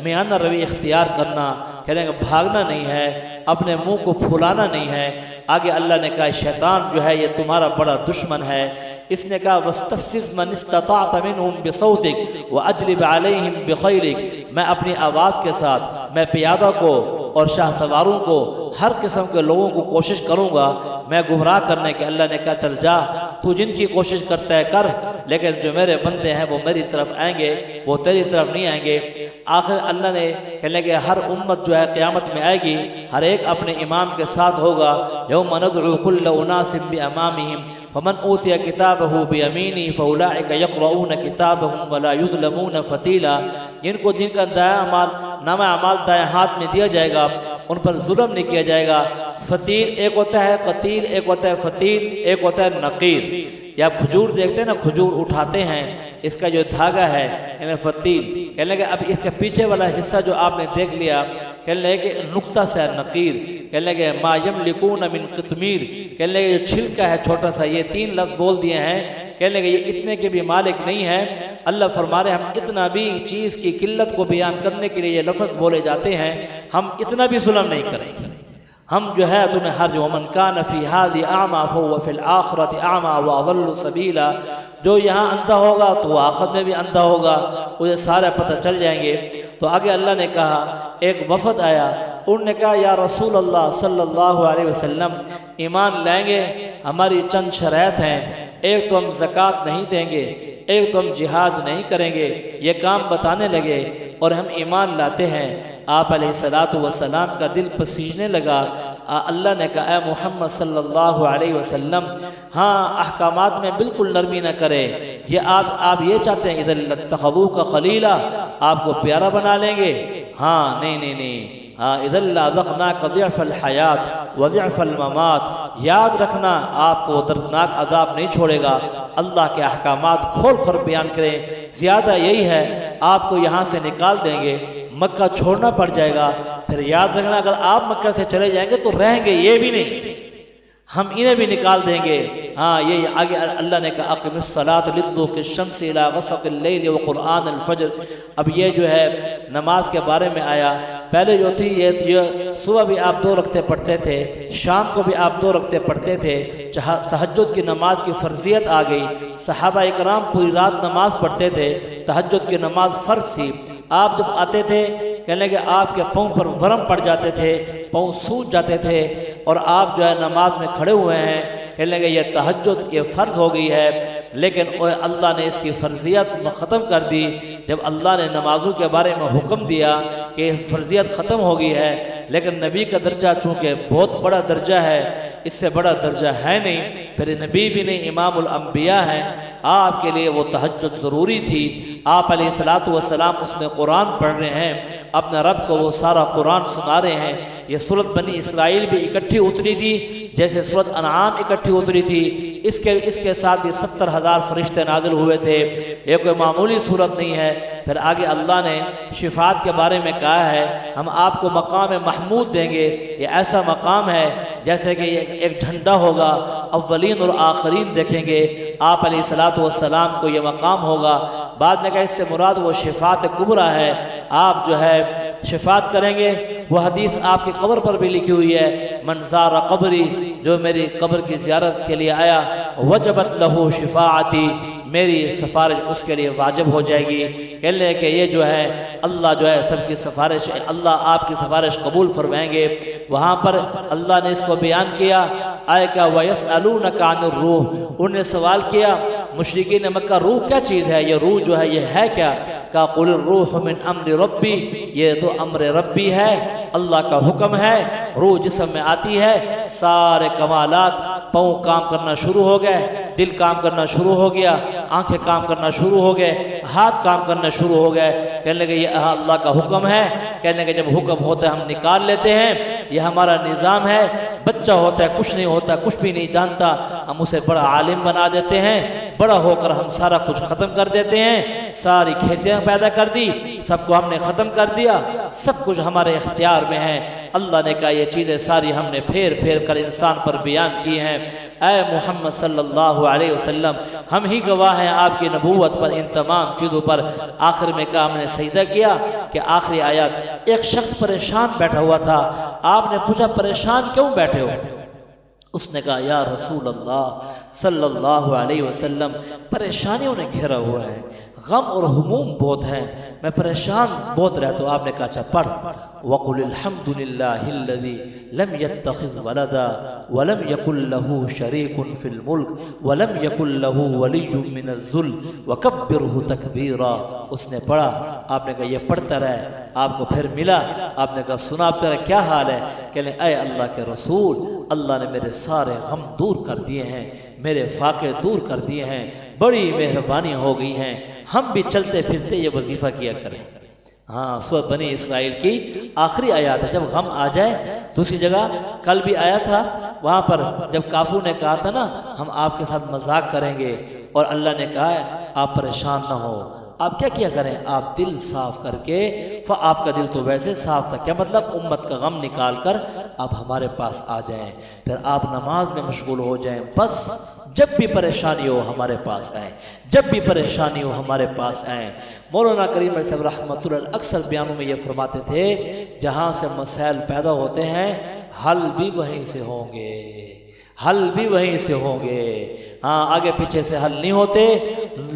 میانہ روی اختیار کرنا، کہنے لگے بھاگنا نہیں ہے، اپنے منہ کو پھولانا نہیں ہے۔ آگے اللہ نے کہا شیطان جو ہے یہ تمہارا بڑا دشمن ہے۔ اس نے کہا وَاسْتَفْزِزْ مَنِ اسْتَطَعْتَ مِنْهُمْ بِصَوْتِكَ وَأَجْلِبْ عَلَيْهِمْ بِخَيْلِكَ، میں اپنی آواز کے ساتھ میں پیادہ کو اور شاہ سواروں کو، ہر قسم کے لوگوں کو کوشش کروں گا میں گمراہ کرنے کے۔ اللہ نے کہا چل جا، تو جن کی کوشش کرتا ہے کر، لیکن جو میرے بندے ہیں وہ میری طرف آئیں گے، وہ تیری طرف نہیں آئیں گے۔ آخر اللہ نے کہنے کہ ہر امت جو ہے قیامت میں آئے گی، ہر ایک اپنے امام کے ساتھ ہوگا۔ یوم ندعو کل اناس بامامہم فمن اوتی کتابہ بیمینہ فاولئک یقرؤون کتابہم ولا یظلمون فتیلا، جن کو جن کا نامہ اعمال دائیں ہاتھ میں دیا جائے گا ان پر ظلم نہیں کیا جائے گا۔ فتیل ایک ہوتا ہے قتیل، ایک ہوتا ہے فتیل، ایک ہوتا ہے نقیر۔ یا کھجور دیکھتے ہیں نا، کھجور اٹھاتے ہیں، اس کا جو دھاگا ہے یعنی فتیل، کہنے لگے اب اس کے پیچھے والا حصہ جو آپ نے دیکھ لیا، کہنے لگے کہ نقطہ سے نقیر، کہنے لگے ما یملکون من قطمیر، کہنے لگے جو چھلکا ہے چھوٹا سا، یہ 3 لفظ بول دیے ہیں، کہنے لگے یہ اتنے کے بھی مالک نہیں ہے۔ اللہ فرما رہے ہم اتنا بھی چیز کی قلت کو بیان کرنے کے لیے یہ لفظ بولے جاتے ہیں، ہم اتنا بھی ظلم نہیں کریں گے۔ ہم جو ہے تمہیں ہر جو من کان فی ھذہ اعمی فہو فی الآخرۃ اعمی واضل سبیلا، جو یہاں اندھا ہوگا تو وہ آخرت میں بھی اندھا ہوگا، اسے سارے پتہ چل جائیں گے۔ تو آگے اللہ نے کہا ایک وفد آیا، انہوں نے کہا یا رسول اللہ صلی اللہ علیہ وسلم ایمان لائیں گے، ہماری چند شرائط ہیں، ایک تو ہم زکوٰۃ نہیں دیں گے، ایک تو ہم جہاد نہیں کریں گے، یہ کام بتانے لگے اور ہم ایمان لاتے ہیں۔ آپ علیہ السلام کا دل پسیجنے لگا۔ اللہ نے کہا اے محمد صلی اللہ علیہ وسلم احکامات میں بالکل نرمی نہ کرے، یہ آپ یہ چاہتے ہیں اذا لاتخذوک خلیلا، آپ کو پیارا بنا لیں گے؟ نہیں، اذا لاذقناک ضعف الحیات وضعف الممات، یاد رکھنا آپ کو دردناک عذاب نہیں چھوڑے گا۔ اللہ کے احکامات کھول کر بیان کریں، زیادہ یہی ہے آپ کو یہاں سے نکال دیں گے، مکہ چھوڑنا پڑ جائے گا۔ پھر یاد رکھنا اگر آپ مکہ سے چلے جائیں گے تو رہیں گے یہ بھی نہیں، ہم انہیں بھی نکال دیں گے۔ یہ آگے اللہ نے کہا اقم الصلاۃ لطلوع الشمس الی غسق اللیل وقرآن الفجر۔ اب یہ جو ہے نماز کے بارے میں آیا۔ پہلے جو تھی یہ صبح بھی آپ 2 رکعتیں پڑھتے تھے، شام کو بھی آپ 2 رکعتیں پڑھتے تھے، تہجد کی نماز کی فرضیت آ گئی، صحابہ اکرام پوری رات نماز پڑھتے تھے، تہجد کی نماز فرض تھی۔ آپ جب آتے تھے کہنے کہ آپ کے پاؤں پر ورم پڑ جاتے تھے، پاؤں سوج جاتے تھے، اور آپ جو ہے نماز میں کھڑے ہوئے ہیں، کہنے کہ یہ تہجد یہ فرض ہو گئی ہے، لیکن اللہ نے اس کی فرضیت ختم کر دی۔ جب اللہ نے نمازوں کے بارے میں حکم دیا کہ فرضیت ختم ہو گئی ہے، لیکن نبی کا درجہ چونکہ بہت بڑا درجہ ہے، اس سے بڑا درجہ ہے نہیں، پھر نبی بھی نہیں، امام الانبیاء ہیں، آپ کے لیے وہ تہجد ضروری تھی۔ آپ علیہ الصلوۃ والسلام اس میں قرآن پڑھ رہے ہیں، اپنے رب کو وہ سارا قرآن سنا رہے ہیں۔ یہ سورت بنی اسرائیل بھی اکٹھی اتری تھی جیسے سورت انعام اکٹھی اتری تھی، اس کے ساتھ بھی 70,000 فرشتے نازل ہوئے تھے، یہ کوئی معمولی صورت نہیں ہے۔ پھر آگے اللہ نے شفاعت کے بارے میں کہا ہے، ہم آپ کو مقام محمود دیں گے، یہ ایسا مقام ہے جیسے کہ ایک جھنڈا ہوگا، اولین اور آخرین دیکھیں گے، آپ علیہ الصلوۃ والسلام کو یہ مقام ہوگا۔ بعد میں کہا اس سے مراد وہ شفاعت کبریٰ ہے، آپ جو ہے شفاعت کریں گے۔ وہ حدیث آپ کی قبر پر بھی لکھی ہوئی ہے، من زار قبری، جو میری قبر کی زیارت کے لیے آیا، وجبت لہو شفاعتی، میری سفارش اس کے لیے واجب ہو جائے گی۔ کہنے کہ یہ جو ہے اللہ جو ہے سب کی سفارش، اللہ آپ کی سفارش قبول فرمائیں گے۔ وہاں پر اللہ نے اس کو بیان کیا، آئے کہ وَيَسْأَلُونَكَ عَنِ الرُّوحِ، انہوں نے سوال کیا مشرکین مکہ، روح کیا چیز ہے، یہ روح جو ہے یہ ہے کیا؟ کہ قُلِ الرُّوحُ مِنْ أَمْرِ رَبِّي، یہ تو امر ربی ہے، اللہ کا حکم ہے۔ روح جسم میں آتی ہے، سارے کمالات، پاؤں کام کرنا شروع ہو گئے، دل کام کرنا شروع ہو گیا، آنکھیں کام کرنا شروع ہو گئے، ہاتھ کام کرنا شروع ہو گئے۔ کہنے لگے یہ اللہ کا حکم ہے، کہنے لگے جب حکم ہوتا ہے ہم نکال لیتے ہیں، یہ ہمارا نظام ہے۔ بچہ ہوتا ہے کچھ نہیں ہوتا، کچھ بھی نہیں جانتا، ہم اسے بڑا عالم بنا دیتے ہیں، بڑا ہو کر ہم سارا کچھ ختم کر دیتے ہیں، ساری کھیتیاں پیدا کر دی، سب کو ہم نے ختم کر دیا، سب کچھ ہمارے اختیار میں ہے۔ اللہ نے کہا یہ چیزیں ساری ہم نے پھیر پھیر کر انسان پر بیان کی ہیں۔ اے محمد صلی اللہ علیہ وسلم، ہم ہی گواہ ہیں آپ کی نبوت پر، ان تمام چیزوں پر۔ آخر میں کہا ہم نے سجدہ کیا کہ آخری آیات، ایک شخص پریشان بیٹھا ہوا تھا، آپ نے پوچھا پریشان کیوں بیٹھے ہو؟ اس نے کہا یا رسول اللہ صلی اللہ علیہ وسلم، پریشانیوں نے گھیرا ہوا ہے، غم اور ہموم بہت ہیں، میں پریشان بہت رہتا ہوں۔ آپ نے کہا اچھا پڑھ، وَقُلِ الْحَمْدُ لِلَّهِ الَّذِي لَمْ يَتَّخِذْ وَلَدًا وَلَمْ يَكُنْ لَهُ شَرِيكٌ فِي الْمُلْكِ وَلَمْ يَكُنْ لَهُ وَلِيٌّ مِّنَ الذُّلِّ وَكَبِّرْهُ تَكْبِيرًا۔ اس نے پڑھا، آپ نے کہا یہ پڑھتا رہے، آپ کو پھر ملا، آپ نے کہا سنا اب تیرا کیا حال ہے؟ کہنے اے اللہ کے رسول، اللہ نے میرے سارے غم دور کر دیے ہیں، میرے فاقے دور کر دیے ہیں، بڑی مہربانی ہو گئی ہیں، ہم بھی چلتے پھرتے یہ وظیفہ کیا کریں۔ ہاں، سورۃ بنی اسرائیل کی آخری آیات ہے۔ جب غم آ جائے، دوسری جگہ کل بھی آیا تھا، وہاں پر جب کافروں نے کہا تھا نا ہم آپ کے ساتھ مذاق کریں گے، اور اللہ نے کہا ہے آپ پریشان نہ ہو، آپ کیا کریں، آپ دل صاف کر کے، آپ کا دل تو ویسے صاف تھا، کیا مطلب امت کا غم نکال کر آپ ہمارے پاس آ جائیں، پھر آپ نماز میں مشغول ہو جائیں، بس جب بھی پریشانی ہو ہمارے پاس آئیں، جب بھی پریشانی ہو ہمارے پاس آئیں۔ مولانا کریم علیہ السلام رحمۃ اللہ اکثر بیانوں میں یہ فرماتے تھے، جہاں سے مسائل پیدا ہوتے ہیں حل بھی وہیں سے ہوں گے، حل بھی وہیں سے ہوں گے۔ ہاں، آگے پیچھے سے حل نہیں ہوتے،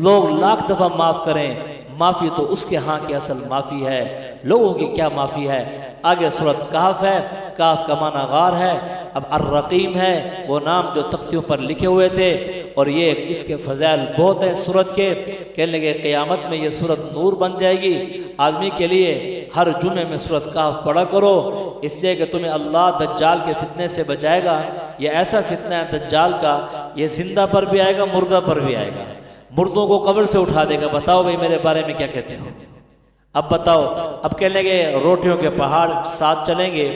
لوگ لاکھ دفعہ معاف کریں، معافی تو اس کے ہاں کی اصل معافی ہے، لوگوں کی کیا معافی ہے۔ آگے سورۃ کہف ہے، کاف کا معنی غار ہے، اب الرقیم ہے وہ نام جو تختیوں پر لکھے ہوئے تھے، اور یہ اس کے فضائل بہت ہیں سورت کے۔ کہنے لگے قیامت میں یہ سورت نور بن جائے گی آدمی کے لیے، ہر جمعے میں سورۃ کہف پڑھا کرو، اس لیے کہ تمہیں اللہ دجال کے فتنے سے بچائے گا۔ یہ ایسا فتنہ ہے دجال کا، یہ زندہ پر بھی آئے گا، مردہ پر بھی آئے گا، مردوں کو قبر سے اٹھا دے گا۔ بتاؤ بھائی میرے بارے میں کیا کہتے ہو؟ اب بتاؤ، اب کہنے لگے روٹیوں کے پہاڑ ساتھ چلیں گے،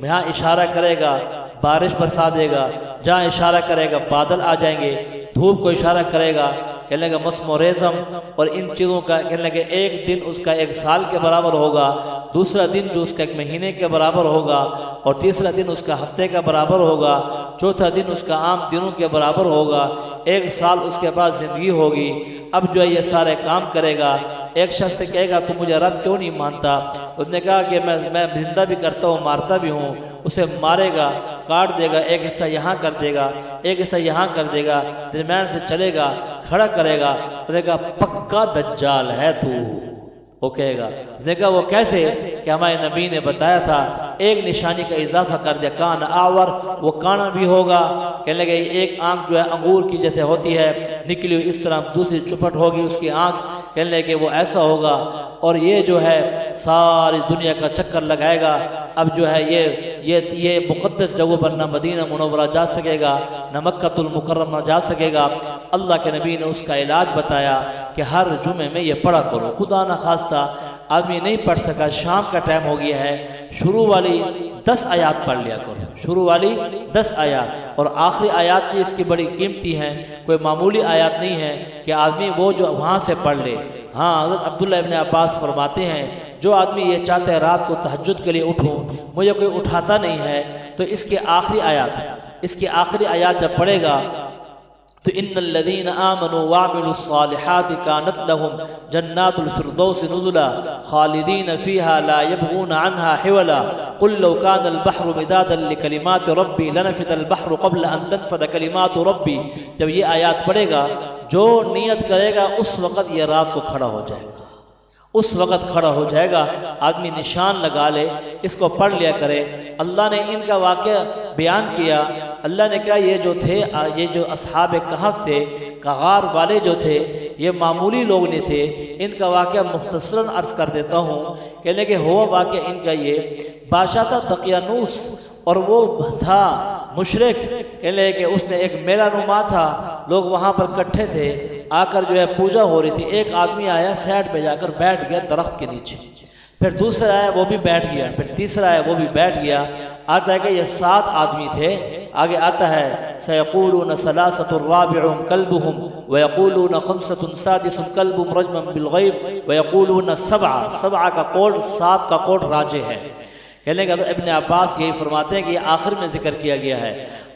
جہاں اشارہ کرے گا بارش برسا دے گا، جہاں اشارہ کرے گا بادل آ جائیں گے، دھوپ کو اشارہ کرے گا، کہنے لگا مسم و ریزم، اور ان چیزوں کا کہنے لگے ایک دن اس کا ایک سال کے برابر ہوگا، دوسرا دن جو اس کا ایک مہینے کے برابر ہوگا، اور تیسرا دن اس کا ہفتے کا برابر ہوگا، چوتھا دن اس کا عام دنوں کے برابر ہوگا، ایک سال اس کے بعد زندگی ہوگی۔ اب جو ہے یہ سارے کام کرے گا۔ ایک شخص سے کہے گا تو مجھے رب کیوں نہیں مانتا؟ اس نے کہا کہ میں زندہ بھی کرتا ہوں، مارتا بھی ہوں۔ اسے مارے گا، کاٹ دے گا، ایک حصہ یہاں کر دے گا، ایک حصہ یہاں کر دے گا، درمیان سے چلے گا، کھڑا کرے گا، اس نے کہا پکا دجال ہے تو۔ وہ کہے گا، اس نے کہا وہ کیسے؟ کہ ہمارے نبی نے بتایا تھا، ایک نشانی کا اضافہ کر دیا، کان آور، وہ کانا بھی ہوگا۔ کہنے لگے ایک آنکھ جو ہے انگور کی جیسے ہوتی ہے نکلی ہوئی، اس طرح دوسری چپٹ ہوگی اس کی آنکھ۔ کہنے لگے کہ وہ ایسا ہوگا اور یہ جو ہے ساری دنیا کا چکر لگائے گا، اب جو ہے یہ مقدس جگہوں پر نہ مدینہ منورہ جا سکے گا نہ مکہ المکرمہ جا سکے گا۔ اللہ کے نبی نے اس کا علاج بتایا کہ ہر جمعے میں یہ پڑھا کرو، خدا نہ خواستہ آدمی نہیں پڑھ سکا، شام کا ٹائم ہو گیا ہے، شروع والی 10 آیات پڑھ لیا کرو، شروع والی 10 آیات، اور آخری آیات بھی اس کی بڑی قیمتی ہیں، کوئی معمولی آیات نہیں ہے کہ آدمی وہ جو وہاں سے پڑھ لے۔ ہاں حضرت عبداللہ ابن عباس فرماتے ہیں جو آدمی یہ چاہتے ہیں رات کو تہجد کے لیے اٹھوں، مجھے کوئی اٹھاتا نہیں ہے، تو اس کی آخری آیات جب پڑھے گا تو ان الذين آمنوا وعملوا الصالحات كانت لهم جنات الفردوس نزلا خالدين فيها لا يبغون عنها حولا قل لو كان البحر مدادا لكلمات ربي لنفد البحر قبل ان تنفد كلمات ربي۔ جب یہ آیات پڑھے گا جو نیت کرے گا اس وقت یہ رات کو کھڑا ہو جائے گا، اس وقت کھڑا ہو جائے گا، آدمی نشان لگا لے، اس کو پڑھ لیا کرے۔ اللہ نے ان کا واقعہ بیان کیا، اللہ نے کہا یہ جو تھے، یہ جو اصحاب کہف تھے، غار والے جو تھے، یہ معمولی لوگ نہیں تھے، ان کا واقعہ مختصراً عرض کر دیتا ہوں۔ کہنے کہ ہوا واقعہ ان کا یہ، بادشاہ تھا دقیانوس اور وہ تھا مشرک، کہنے کہ اس نے ایک میلہ نما تھا، لوگ وہاں پر اکٹھے تھے، آ کر جو ہے پوجا ہو رہی تھی، ایک آدمی آیا سائڈ پہ جا کر بیٹھ گیا درخت کے نیچے، پھر دوسرا آیا وہ بھی بیٹھ گیا، پھر تیسرا آیا وہ بھی بیٹھ گیا، آتا ہے کہ یہ 7 آدمی تھے، آگے آتا ہے سَيَقُولُونَ ثَلَاثَةٌ رَابِعُهُمْ كَلْبُهُمْ وَيَقُولُونَ خَمْسَةٌ سَادِسٌ كَلْبُهُمْ رَجْمًا بِالْغَيْبِ وَيَقُولُونَ 7 کا کوڈ 7 کا کوڈ راجع ہے۔ کہنے کہ ابن عباس یہی فرماتے ہیں کہ یہ آخر میں ذکر کیا گیا ہے۔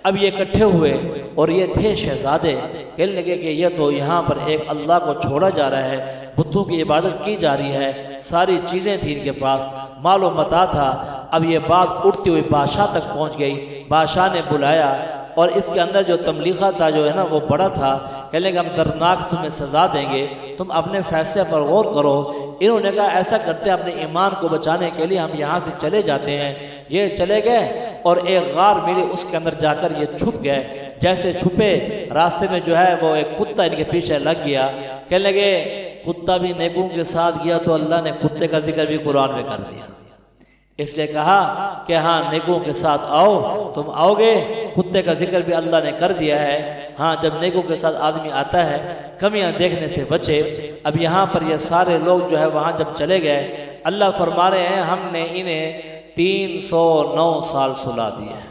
اب یہ اکٹھے ہوئے اور یہ تھے شہزادے، کہنے لگے کہ یہ تو یہاں پر ایک اللہ کو چھوڑا جا رہا ہے، بتوں کی عبادت کی جا رہی ہے، ساری چیزیں تھیں ان کے پاس، مال و متاع تھا۔ اب یہ بات اڑتی ہوئی بادشاہ تک پہنچ گئی، بادشاہ نے بلایا اور اس کے اندر جو تملیغہ تھا جو ہے نا وہ بڑا تھا، کہنے کہ ہم دردناک تمہیں سزا دیں گے، تم اپنے فیصلے پر غور کرو۔ انہوں نے کہا ایسا کرتے ہیں اپنے ایمان کو بچانے کے لیے ہم یہاں سے چلے جاتے ہیں۔ یہ چلے گئے اور ایک غار ملی، اس کے اندر جا کر یہ چھپ گئے، جیسے چھپے راستے میں جو ہے وہ ایک کتا ان کے پیچھے لگ گیا، کہنے لگے کتا بھی نیکوں کے ساتھ گیا تو اللہ نے کتے کا ذکر بھی قرآن میں کر دیا، اس لیے کہا کہ ہاں نیکوں کے ساتھ آؤ، تم آؤ گے، کتے کا ذکر بھی اللہ نے کر دیا ہے۔ ہاں جب نیکوں کے ساتھ آدمی آتا ہے کمیاں دیکھنے سے بچے۔ اب یہاں پر یہ سارے لوگ جو ہے وہاں جب چلے گئے، اللہ فرما رہے ہیں ہم نے انہیں 309 سال سلا دیا ہے۔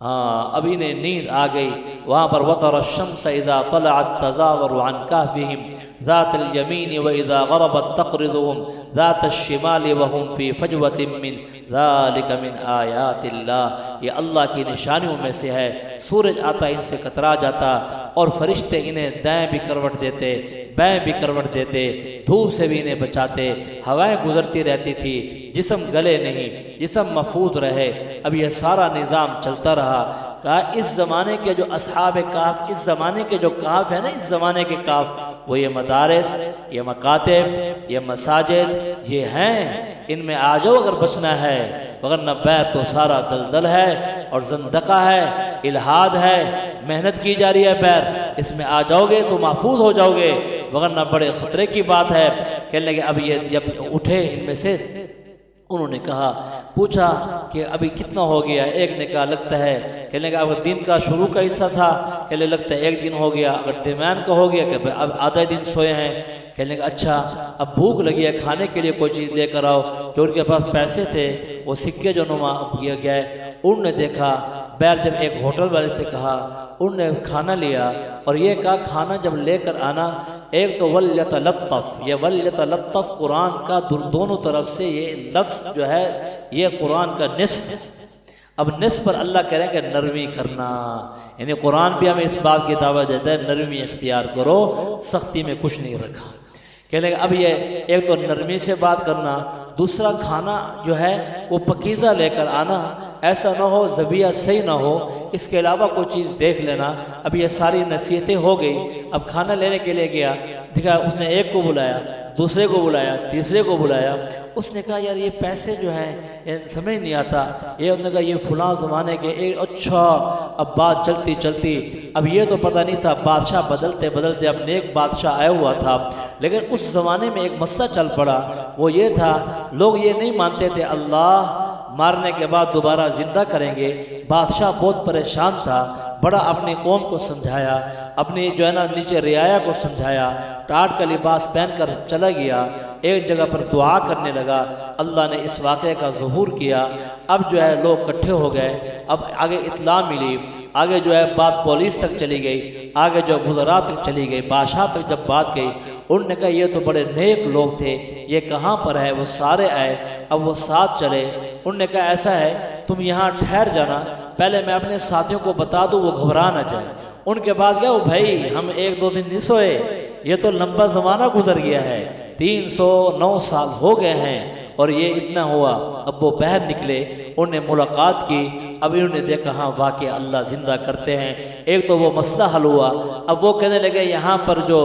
ہاں اب انہیں نیند آ گئی۔ وہاں پر وَتَرَى الشَّمْسَ إِذَا طَلَعَتْ تَزَاوَرُ عَنْ كَهْفِهِمْ ذَاتَ الْيَمِينِ وَإِذَا غَرَبَتْ تَقْرِضُهُمْ ذَاتَ الشِّمَالِ وَهُمْ فِي فَجْوَةٍ مِّنْ ذَلِكَ مِنْ آيَاتِ اللَّهِ، یہ اللہ کی نشانیوں میں سے ہے۔ سورج آتا ان سے کترا جاتا اور فرشتے انہیں دائیں بھی کروٹ دیتے، بائیں بھی کروٹ دیتے، دھوپ سے بھی انہیں بچاتے، ہوائیں گزرتی رہتی تھی، جسم گلے نہیں، جسم محفوظ رہے۔ اب یہ سارا نظام چلتا رہا۔ کہا اس زمانے کے جو اصحاب کہف، اس زمانے کے جو کہف ہے نا، اس زمانے کے کہف، وہ یہ مدارس، یہ مکاتب، یہ مساجد، یہ ہیں، ان میں آ جاؤ اگر بچنا ہے، وگرنہ بیر تو سارا دلدل ہے اور زندقہ ہے، الہاد ہے، محنت کی جا رہی ہے بیر، اس میں آ جاؤ گے تو محفوظ ہو جاؤ گے، وگرنہ بڑے خطرے کی بات ہے۔ کہنے لگے اب یہ جب اٹھے ان میں سے، انہوں نے کہا، پوچھا کہ ابھی کتنا ہو گیا؟ ایک نے کہا لگتا ہے، کہنے لگا اگر دن کا شروع کا حصہ تھا، کہنے لگتا ہے 1 دن ہو گیا، اگر درمیان کا ہو گیا کہ اب آدھا دن سوئے ہیں۔ کہنے لگا اچھا اب بھوک لگی ہے، کھانے کے لیے کوئی چیز لے کر آؤ۔ جو ان کے پاس پیسے تھے وہ سکے جو نما کیا گئے، انہوں نے دیکھا، بیر جب ایک ہوٹل والے سے کہا، انہوں نے کھانا لیا اور یہ کہا کھانا جب لے کر آنا، ایک تو وَلْيَتَلَطَّفْ، یہ وَلْيَتَلَطَّفْ قرآن کا دونوں طرف سے یہ لفظ جو ہے یہ قرآن کا نصف۔ اب نصف پر اللہ کہہ رہے ہیں کہ نرمی کرنا، یعنی قرآن بھی ہمیں اس بات کی دعوت دیتا ہے نرمی اختیار کرو، سختی میں کچھ نہیں رکھا۔ کہنے لگا اب یہ ایک تو نرمی سے بات کرنا، دوسرا کھانا جو ہے وہ پکیزہ لے کر آنا، ایسا نہ ہو ذبیحہ صحیح نہ ہو، اس کے علاوہ کوئی چیز دیکھ لینا۔ اب یہ ساری نصیحتیں ہو گئی، اب کھانا لینے کے لیے گیا، دیکھا اس نے ایک کو بلایا، دوسرے کو بلایا، تیسرے کو بلایا۔ اس نے کہا یار یہ پیسے جو ہیں سمجھ نہیں آتا، یہ انہوں نے کہا یہ فلاں زمانے کے ایک اچھا۔ اب بات چلتی چلتی، اب یہ تو پتہ نہیں تھا، بادشاہ بدلتے بدلتے اب نیک بادشاہ آیا ہوا تھا، لیکن اس زمانے میں ایک مسئلہ چل پڑا، وہ یہ تھا لوگ یہ نہیں مانتے تھے اللہ مارنے کے بعد دوبارہ زندہ کریں گے۔ بادشاہ بہت پریشان تھا، بڑا اپنی قوم کو سمجھایا، اپنی جو ہے نا نیچے رعایا کو سمجھایا، ٹاٹ کا لباس پہن کر چلا گیا، ایک جگہ پر دعا کرنے لگا۔ اللہ نے اس واقعے کا ظہور کیا، اب جو ہے لوگ اکٹھے ہو گئے، اب آگے اطلاع ملی، آگے جو ہے بات پولیس تک چلی گئی، آگے جو وزراء تک چلی گئی، بادشاہ تک جب بات گئی، انہوں نے کہا یہ تو بڑے نیک لوگ تھے، یہ کہاں پر ہے؟ وہ سارے آئے، اب وہ ساتھ چلے۔ انہوں نے کہا ایسا ہے تم یہاں ٹھہر جانا، پہلے میں اپنے ساتھیوں کو بتا دوں وہ گھبرا نہ جائے۔ ان کے بعد کیا وہ بھائی ہم ایک دو دن نہیں سوئے، یہ تو لمبا زمانہ گزر گیا ہے، 309 سال ہو گئے ہیں اور یہ اتنا ہوا۔ اب وہ باہر نکلے، انہوں نے ملاقات کی، اب انہوں نے دیکھا ہاں واقعی اللہ زندہ کرتے ہیں، ایک تو وہ مسئلہ حل ہوا۔ اب وہ کہنے لگے یہاں پر جو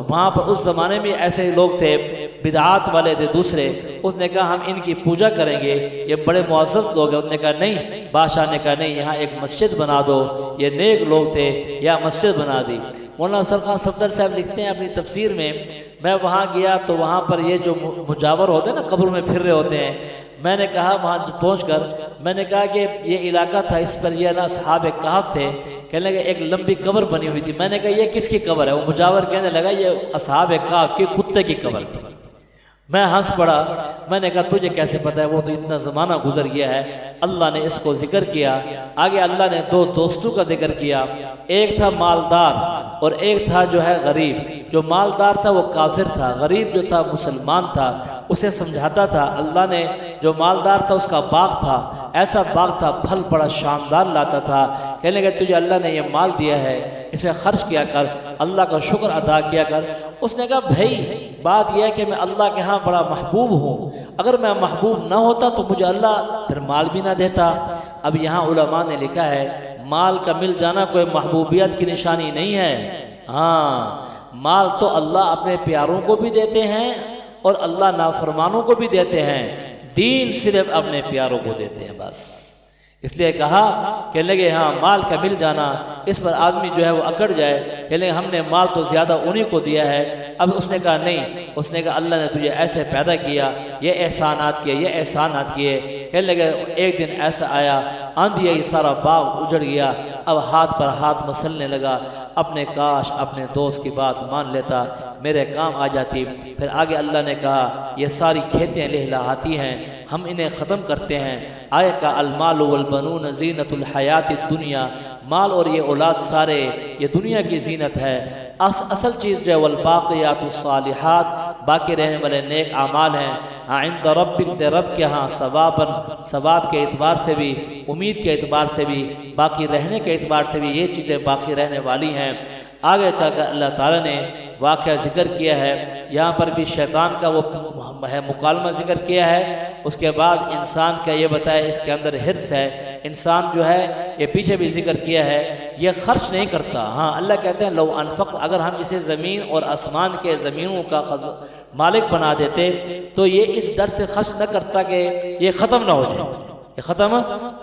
وہاں پر اس زمانے میں ایسے لوگ تھے بدعات والے تھے دوسرے، اس نے کہا ہم ان کی پوجا کریں گے، یہ بڑے معزز لوگ ہیں۔ اس نے کہا نہیں، بادشاہ نے کہا نہیں یہاں ایک مسجد بنا دو، یہ نیک لوگ تھے، یا مسجد بنا دی۔ مولانا سرخان صفدر صاحب لکھتے ہیں اپنی تفسیر میں، میں وہاں گیا تو وہاں پر یہ جو مجاور ہوتے ہیں نا قبر میں پھر رہے ہوتے ہیں، میں نے کہا وہاں پہنچ کر میں نے کہا کہ یہ علاقہ تھا، اس پر یہ نا اصحاب کہف تھے، کہنے لگے ایک لمبی قبر بنی ہوئی تھی۔ میں نے کہا یہ کس کی قبر ہے؟ وہ مجاور کہنے لگا یہ اصحاب کہف کے کتے کی قبر تھی۔ میں ہنس پڑا، میں نے کہا تجھے کیسے پتہ ہے؟ وہ تو اتنا زمانہ گزر گیا ہے۔ اللہ نے اس کو ذکر کیا، آگے اللہ نے دو دوستوں کا ذکر کیا، ایک تھا مالدار اور ایک تھا جو ہے غریب۔ جو مالدار تھا وہ کافر تھا، غریب جو تھا مسلمان تھا، اسے سمجھاتا تھا۔ اللہ نے جو مالدار تھا اس کا باغ تھا، ایسا باغ تھا پھل بڑا شاندار لاتا تھا، کہنے لگے تجھے اللہ نے یہ مال دیا ہے، اسے خرچ کیا کر، اللہ کا شکر ادا کیا کر۔ اس نے کہا بھائی بات یہ ہے کہ میں اللہ کے ہاں بڑا محبوب ہوں، اگر میں محبوب نہ ہوتا تو مجھے اللہ پھر مال بھی نہ دیتا۔ اب یہاں علماء نے لکھا ہے مال کا مل جانا کوئی محبوبیت کی نشانی نہیں ہے، ہاں مال تو اللہ اپنے پیاروں کو بھی دیتے ہیں اور اللہ نافرمانوں کو بھی دیتے ہیں، دین صرف اپنے پیاروں کو دیتے ہیں بس۔ اس لیے کہا کہ لگے ہاں مال کا مل جانا، اس پر آدمی جو ہے وہ اکڑ جائے کہ لگے ہم نے مال تو زیادہ انہی کو دیا ہے۔ اب اس نے کہا نہیں، اس نے کہا اللہ نے تجھے ایسے پیدا کیا، یہ احسانات کیے، یہ احسانات کیے۔ کہنے لگے ایک دن ایسا آیا آندھی آئی، سارا باغ اجڑ گیا، اب ہاتھ پر ہاتھ مسلنے لگا، اپنے کاش اپنے دوست کی بات مان لیتا، میرے کام آ جاتی۔ پھر آگے اللہ نے کہا یہ ساری کھیتیں لہلہاتی ہیں، ہم انہیں ختم کرتے ہیں۔ آئے کا المال والبنون زینت الحیات الدنیا، مال اور یہ اولاد سارے یہ دنیا کی زینت ہے، اصل چیز جو ہے والباقیات الصالحات باقی رہنے والے نیک اعمال ہیں، عند ربک رب کے ہاں ثواب کے اعتبار سے بھی، امید کے اعتبار سے بھی، باقی رہنے کے اعتبار سے بھی یہ چیزیں باقی رہنے والی ہیں۔ آگے چل کر اللہ تعالیٰ نے واقعہ ذکر کیا ہے، یہاں پر بھی شیطان کا وہ ہے مکالمہ ذکر کیا ہے، اس کے بعد انسان کا یہ بتایا اس کے اندر حرص ہے، انسان جو ہے یہ پیچھے بھی ذکر کیا ہے یہ خرچ نہیں کرتا۔ ہاں اللہ کہتے ہیں لو انفقت، اگر ہم اسے زمین اور آسمان کے زمینوں کا مالک بنا دیتے تو یہ اس ڈر سے خرچ نہ کرتا کہ یہ ختم نہ ہو جائے، یہ ختم۔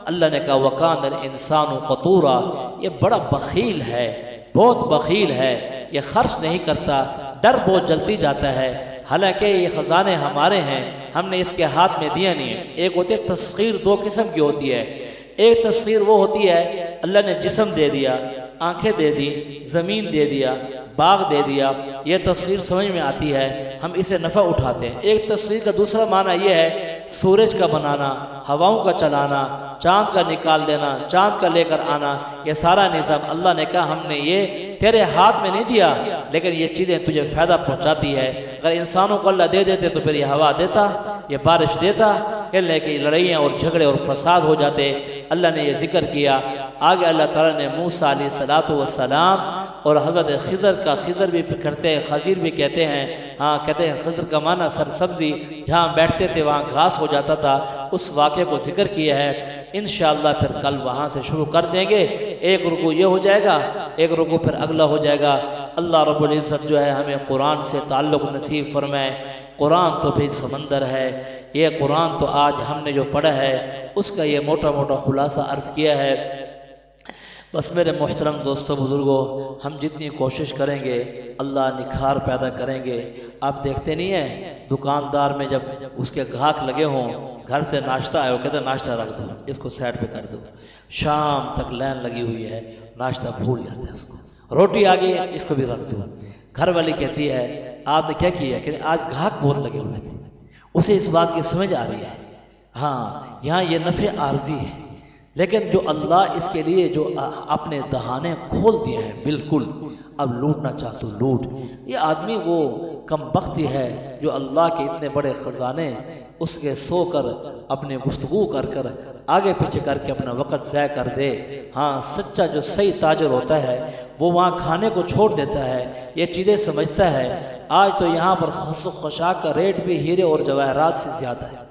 اللہ نے کہا وَقَانَ الْإِنسَانُ قَطُورًا، یہ بڑا بخیل ہے، بہت بخیل ہے، یہ خرچ نہیں کرتا، ڈر بہت جلدی جاتا ہے۔ حالانکہ یہ خزانے ہمارے ہیں، ہم نے اس کے ہاتھ میں دیا نہیں ہے۔ ایک ہوتی ہے تسخیر، دو قسم کی ہوتی ہے، ایک تسخیر وہ ہوتی ہے اللہ نے جسم دے دیا، آنکھیں دے دی، زمین دے دیا، باغ دے دیا، یہ تصویر سمجھ میں آتی ہے، ہم اسے نفع اٹھاتے ہیں۔ ایک تصویر کا دوسرا معنی یہ ہے سورج کا بنانا، ہواؤں کا چلانا، چاند کا نکال دینا، چاند کا لے کر آنا، یہ سارا نظام اللہ نے کہا ہم نے یہ تیرے ہاتھ میں نہیں دیا، لیکن یہ چیزیں تجھے فائدہ پہنچاتی ہے۔ اگر انسانوں کو اللہ دے دیتے تو پھر یہ ہوا دیتا، یہ بارش دیتا، لیکن لڑائیاں اور جھگڑے اور فساد ہو جاتے۔ اللہ نے یہ ذکر کیا۔ آگے اللہ تعالیٰ نے موسیٰ علیہ السلام اور حضرت خضر کا، خضر بھی کرتے ہیں، خضیر بھی کہتے ہیں، ہاں کہتے ہیں خضر کا معنی سرسبزی، جہاں بیٹھتے تھے وہاں گھاس ہو جاتا تھا، اس واقعے کو ذکر کیا ہے۔ انشاءاللہ پھر کل وہاں سے شروع کر دیں گے. ایک رکوع یہ ہو جائے گا، ایک رکوع پھر اگلا ہو جائے گا. اللہ رب العزت جو ہے ہمیں قرآن سے تعلق نصیب فرمائے. قرآن تو بھی سمندر ہے. یہ قرآن تو آج ہم نے جو پڑھا ہے اس کا یہ موٹا موٹا خلاصہ عرض کیا ہے. بس میرے محترم دوستوں بزرگوں، ہم جتنی کوشش کریں گے اللہ نکھار پیدا کریں گے. آپ دیکھتے نہیں ہیں دکاندار میں جب اس کے گاہک لگے ہوں، گھر سے ناشتہ آئے، وہ کہتے ہیں ناشتہ رکھ دو، اس کو سائڈ پہ کر دو. شام تک لائن لگی ہوئی ہے، ناشتہ بھول جاتے ہیں اس کو. روٹی آ گئی، اس کو بھی رکھ دو. گھر والی کہتی ہے آپ نے کیا کیا کہ آج گاہک بہت لگے ہوئے تھے. اسے اس بات کی سمجھ آ رہی ہے ہاں یہاں یہ نفع عارضی ہے، لیکن جو اللہ اس کے لیے جو اپنے دہانے کھول دیے ہیں بالکل، اب لوٹنا چاہتا لوٹ. یہ آدمی وہ کم بختی ہے جو اللہ کے اتنے بڑے خزانے اس کے سو کر اپنے گفتگو کر کر آگے پیچھے کر کے اپنا وقت ضائع کر دے. ہاں سچا جو صحیح تاجر ہوتا ہے وہ وہاں کھانے کو چھوڑ دیتا ہے، یہ چیزیں سمجھتا ہے. آج تو یہاں پر خس و خشاک کا ریٹ بھی ہیرے اور جواہرات سے زیادہ ہے.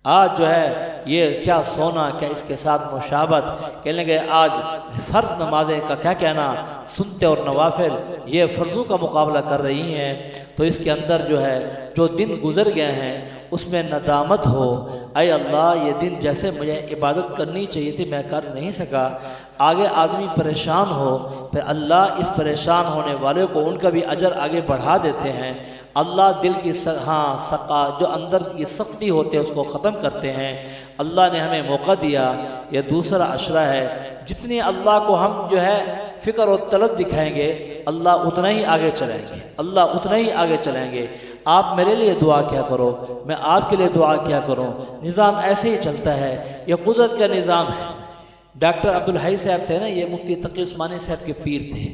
آج جو ہے یہ کیا سونا کیا اس کے ساتھ مشابت کہنے گے. آج فرض نمازیں کا کیا کہنا، سنتے اور نوافل یہ فرضوں کا مقابلہ کر رہی ہیں. تو اس کے اندر جو ہے جو دن گزر گئے ہیں اس میں ندامت ہو، اے اللہ یہ دن جیسے مجھے عبادت کرنی چاہیے تھی میں کر نہیں سکا. آگے آدمی پریشان ہو، پھر اللہ اس پریشان ہونے والے کو ان کا بھی اجر آگے بڑھا دیتے ہیں. اللہ دل کی جو اندر کی سختی ہوتے ہے اس کو ختم کرتے ہیں. اللہ نے ہمیں موقع دیا، یہ دوسرا عشرہ ہے. جتنی اللہ کو ہم جو ہے فکر و طلب دکھائیں گے اللہ اتنا ہی آگے چلائیں گے، اللہ اتنا ہی آگے چلائیں گے. آپ میرے لیے دعا کیا کرو، میں آپ کے لیے دعا کیا کروں. نظام ایسے ہی چلتا ہے، یہ قدرت کا نظام ہے. ڈاکٹر عبدالحی صاحب تھے نا، یہ مفتی تقی عثمانی صاحب کے پیر تھے.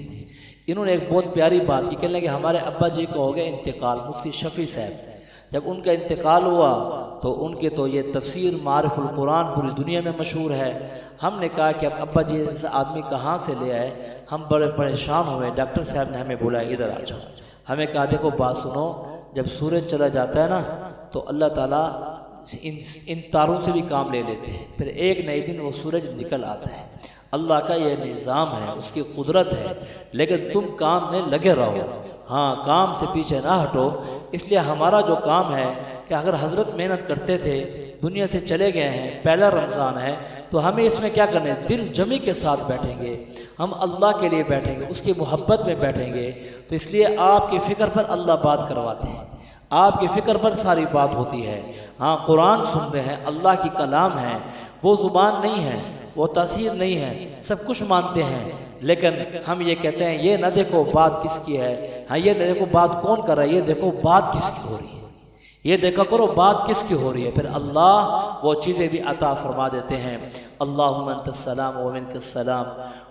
انہوں نے ایک بہت پیاری بات کی، کہنے لگے ہمارے ابا جی کو ہو گیا انتقال، مفتی شفیع صاحب. جب ان کا انتقال ہوا تو ان کے تو یہ تفسیر معارف القرآن پوری دنیا میں مشہور ہے. ہم نے کہا کہ اب ابا جی جیسا آدمی کہاں سے لے آئے، ہم بڑے پریشان ہوئے. ڈاکٹر صاحب نے ہمیں بلایا ادھر آ جاؤ. ہمیں کہا دیکھو بات سنو، جب سورج چلا جاتا ہے نا تو اللہ تعالیٰ ان تاروں سے بھی کام لے لیتے ہیں، پھر ایک نئے دن وہ سورج نکل آتا ہے. اللہ کا یہ نظام ہے، اس کی قدرت ہے. لیکن تم کام میں لگے رہو، ہاں کام سے پیچھے نہ ہٹو. اس لیے ہمارا جو کام ہے کہ اگر حضرت محنت کرتے تھے دنیا سے چلے گئے ہیں، پہلا رمضان ہے تو ہمیں اس میں کیا کرنا ہے، دل جمی کے ساتھ بیٹھیں گے، ہم اللہ کے لیے بیٹھیں گے، اس کی محبت میں بیٹھیں گے. تو اس لیے آپ کی فکر پر اللہ بات کرواتے ہیں، آپ کی فکر پر ساری بات ہوتی ہے. ہاں قرآن سن رہے ہیں، اللہ کی کلام ہے، وہ زبان نہیں ہے، وہ تاثیر نہیں ہے، سب کچھ مانتے ہیں. لیکن ہم یہ کہتے ہیں یہ نہ دیکھو بات کس کی ہے، ہاں یہ نہ دیکھو بات کون کر رہا ہے، یہ دیکھو بات کس کی ہو رہی ہے، یہ دیکھا کرو بات کس کی ہو رہی ہے. پھر اللہ وہ چیزیں بھی عطا فرما دیتے ہیں. اللہم انت السلام و منک السلام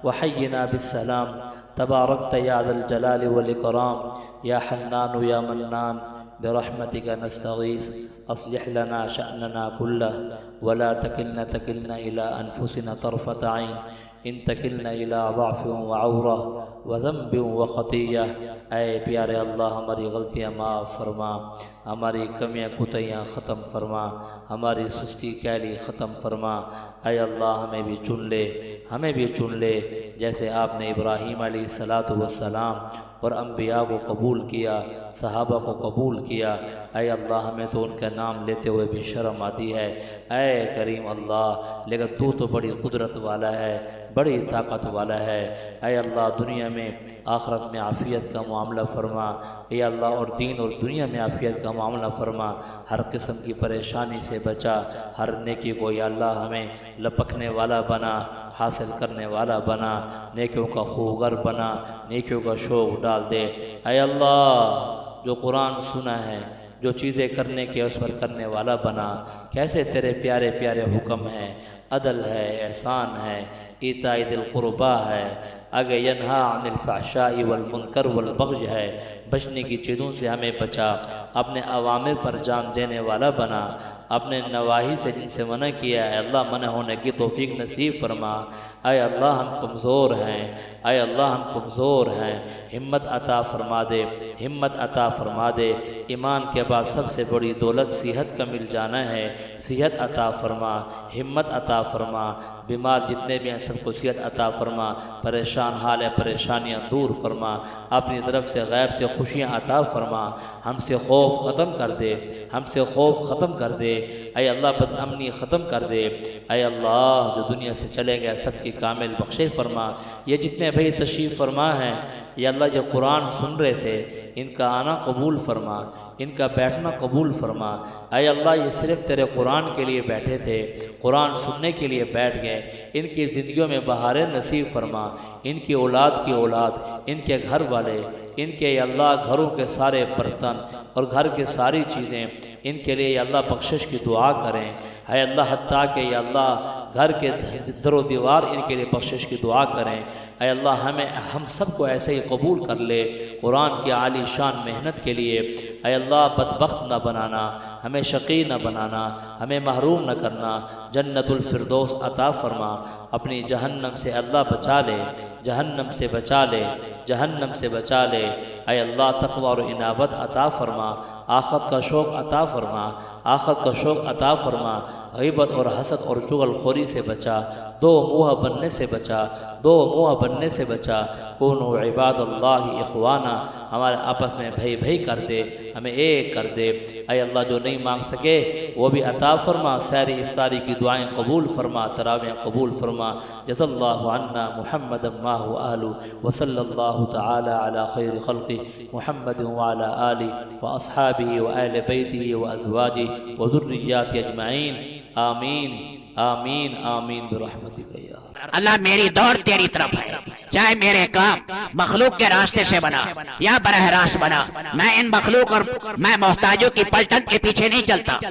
وحینا بالسلام تبارکت یا ذا الجلال والاکرام یا حنان یا منان برحمتک نستغیث اصلح لنا شأننا كله ولا تکلنا الى انفسنا طرفة عین ان تکلنا الى ضعف وعورہ وذنب وخطیہ. اے پیارے اللہ ہماری غلطیاں معاف فرما، ہماری کمیاں کوتاہیاں ختم فرما، ہماری سستی کیلی ختم فرما. اے اللہ ہمیں بھی چن لے، ہمیں بھی چن لے جیسے آپ نے ابراہیم علیہ السلام اور انبیاء کو قبول کیا، صحابہ کو قبول کیا. اے اللہ ہمیں تو ان کا نام لیتے ہوئے بھی شرم آتی ہے. اے کریم اللہ، لیکن تو بڑی قدرت والا ہے، بڑی طاقت والا ہے. اے اللہ دنیا میں آخرت میں عافیت کا معاملہ فرما. اے اللہ اور دین اور دنیا میں عافیت کا معاملہ فرما. ہر قسم کی پریشانی سے بچا، ہر نیکی کو یا اللہ ہمیں لپکنے والا بنا، حاصل کرنے والا بنا، نیکیوں کا خوگر بنا، نیکیوں کا شوق ڈال دے. اے اللہ جو قرآن سنا ہے، جو چیزیں کرنے کے اس پر کرنے والا بنا. کیسے تیرے پیارے پیارے حکم ہیں، عدل ہے، احسان ہے، ایتاء ذی القربیٰ ہے، آگے ینہا عن الفحشاء والمنکر والبغی ہے، بچنے کی چیزوں سے ہمیں بچا، اپنے اوامر پر جان دینے والا بنا، اپنے نواہی سے جن سے منع کیا ہے اللہ منع ہونے کی توفیق نصیب فرما۔ اے اللہ ہم کمزور ہیں، اے اللہ ہم کمزور ہیں، ہمت عطا فرما دے، ہمت عطا فرما دے۔ ایمان کے بعد سب سے بڑی دولت صحت کا مل جانا ہے، صحت عطا فرما، ہمت عطا فرما، بیمار جتنے بھی ہیں سب کو صحت عطا فرما، پریشان حال ہے پریشانیاں دور فرما، اپنی طرف سے غیب سے خوشیاں عطا فرما، ہم سے خوف ختم کر دے، ہم سے خوف ختم کر دے، اے اللہ بد امنی ختم کر دے، اے اللہ جو دنیا سے چلے گئے سب کی کامل بخشش فرما۔ یہ جتنے بھائی تشریف فرما ہیں یا اللہ جو قرآن سن رہے تھے ان کا آنا قبول فرما، ان کا بیٹھنا قبول فرما۔ اے اللہ یہ صرف تیرے قرآن کے لیے بیٹھے تھے، قرآن سننے کے لیے بیٹھ گئے، ان کی زندگیوں میں بہاریں نصیب فرما، ان کی اولاد کی اولاد، ان کے گھر والے، ان کے یا اللہ گھروں کے سارے برتن اور گھر کی ساری چیزیں ان کے لیے یا اللہ بخشش کی دعا کریں۔ اے اللہ حتیٰ کہ یا اللہ گھر کے در و دیوار ان کے لیے بخشش کی دعا کریں۔ اے اللہ ہم سب کو ایسے ہی قبول کر لے قرآن کی عالی شان محنت کے لیے۔ اے اللہ بدبخت نہ بنانا، ہمیں شقی نہ بنانا، ہمیں محروم نہ کرنا، جنت الفردوس عطا فرما، اپنی جہنم سے اللہ بچا لے، جہنم سے بچا لے، جہنم سے بچا لے۔ اے اللہ تقوی اور انابت عطا فرما، آخرت کا شوق عطا فرما، آخرت کا شوق عطا فرما، غیبت اور حسد اور چغل خوری سے بچا، دو منہ بننے سے بچا، دو منہ بننے سے بچا۔ کونوا عباد اللہ اخوانا، ہمارے آپس میں بھائی کر دے، ہمیں ایک کر دے۔ اے اللہ جو نہیں مانگ سکے وہ بھی عطا فرما، سحری افطاری کی دعائیں قبول فرما، تراویح قبول فرما۔ جزا اللہ عنا محمد ماہ اہل وصلی اللہ تعالی علی خیر خلق محمد وعلی آلہ واصحابہ واہل بیتہ وازواجہ وذریاتہ اجمعین، آمین آمین آمین برحمتک یا اللہ میری دوڑ تیری طرف ہے، چاہے میرے کام مخلوق کے راستے سے بنا یا براہ راست بنا، میں ان مخلوق اور میں محتاجوں کی پلٹن کے پیچھے نہیں چلتا۔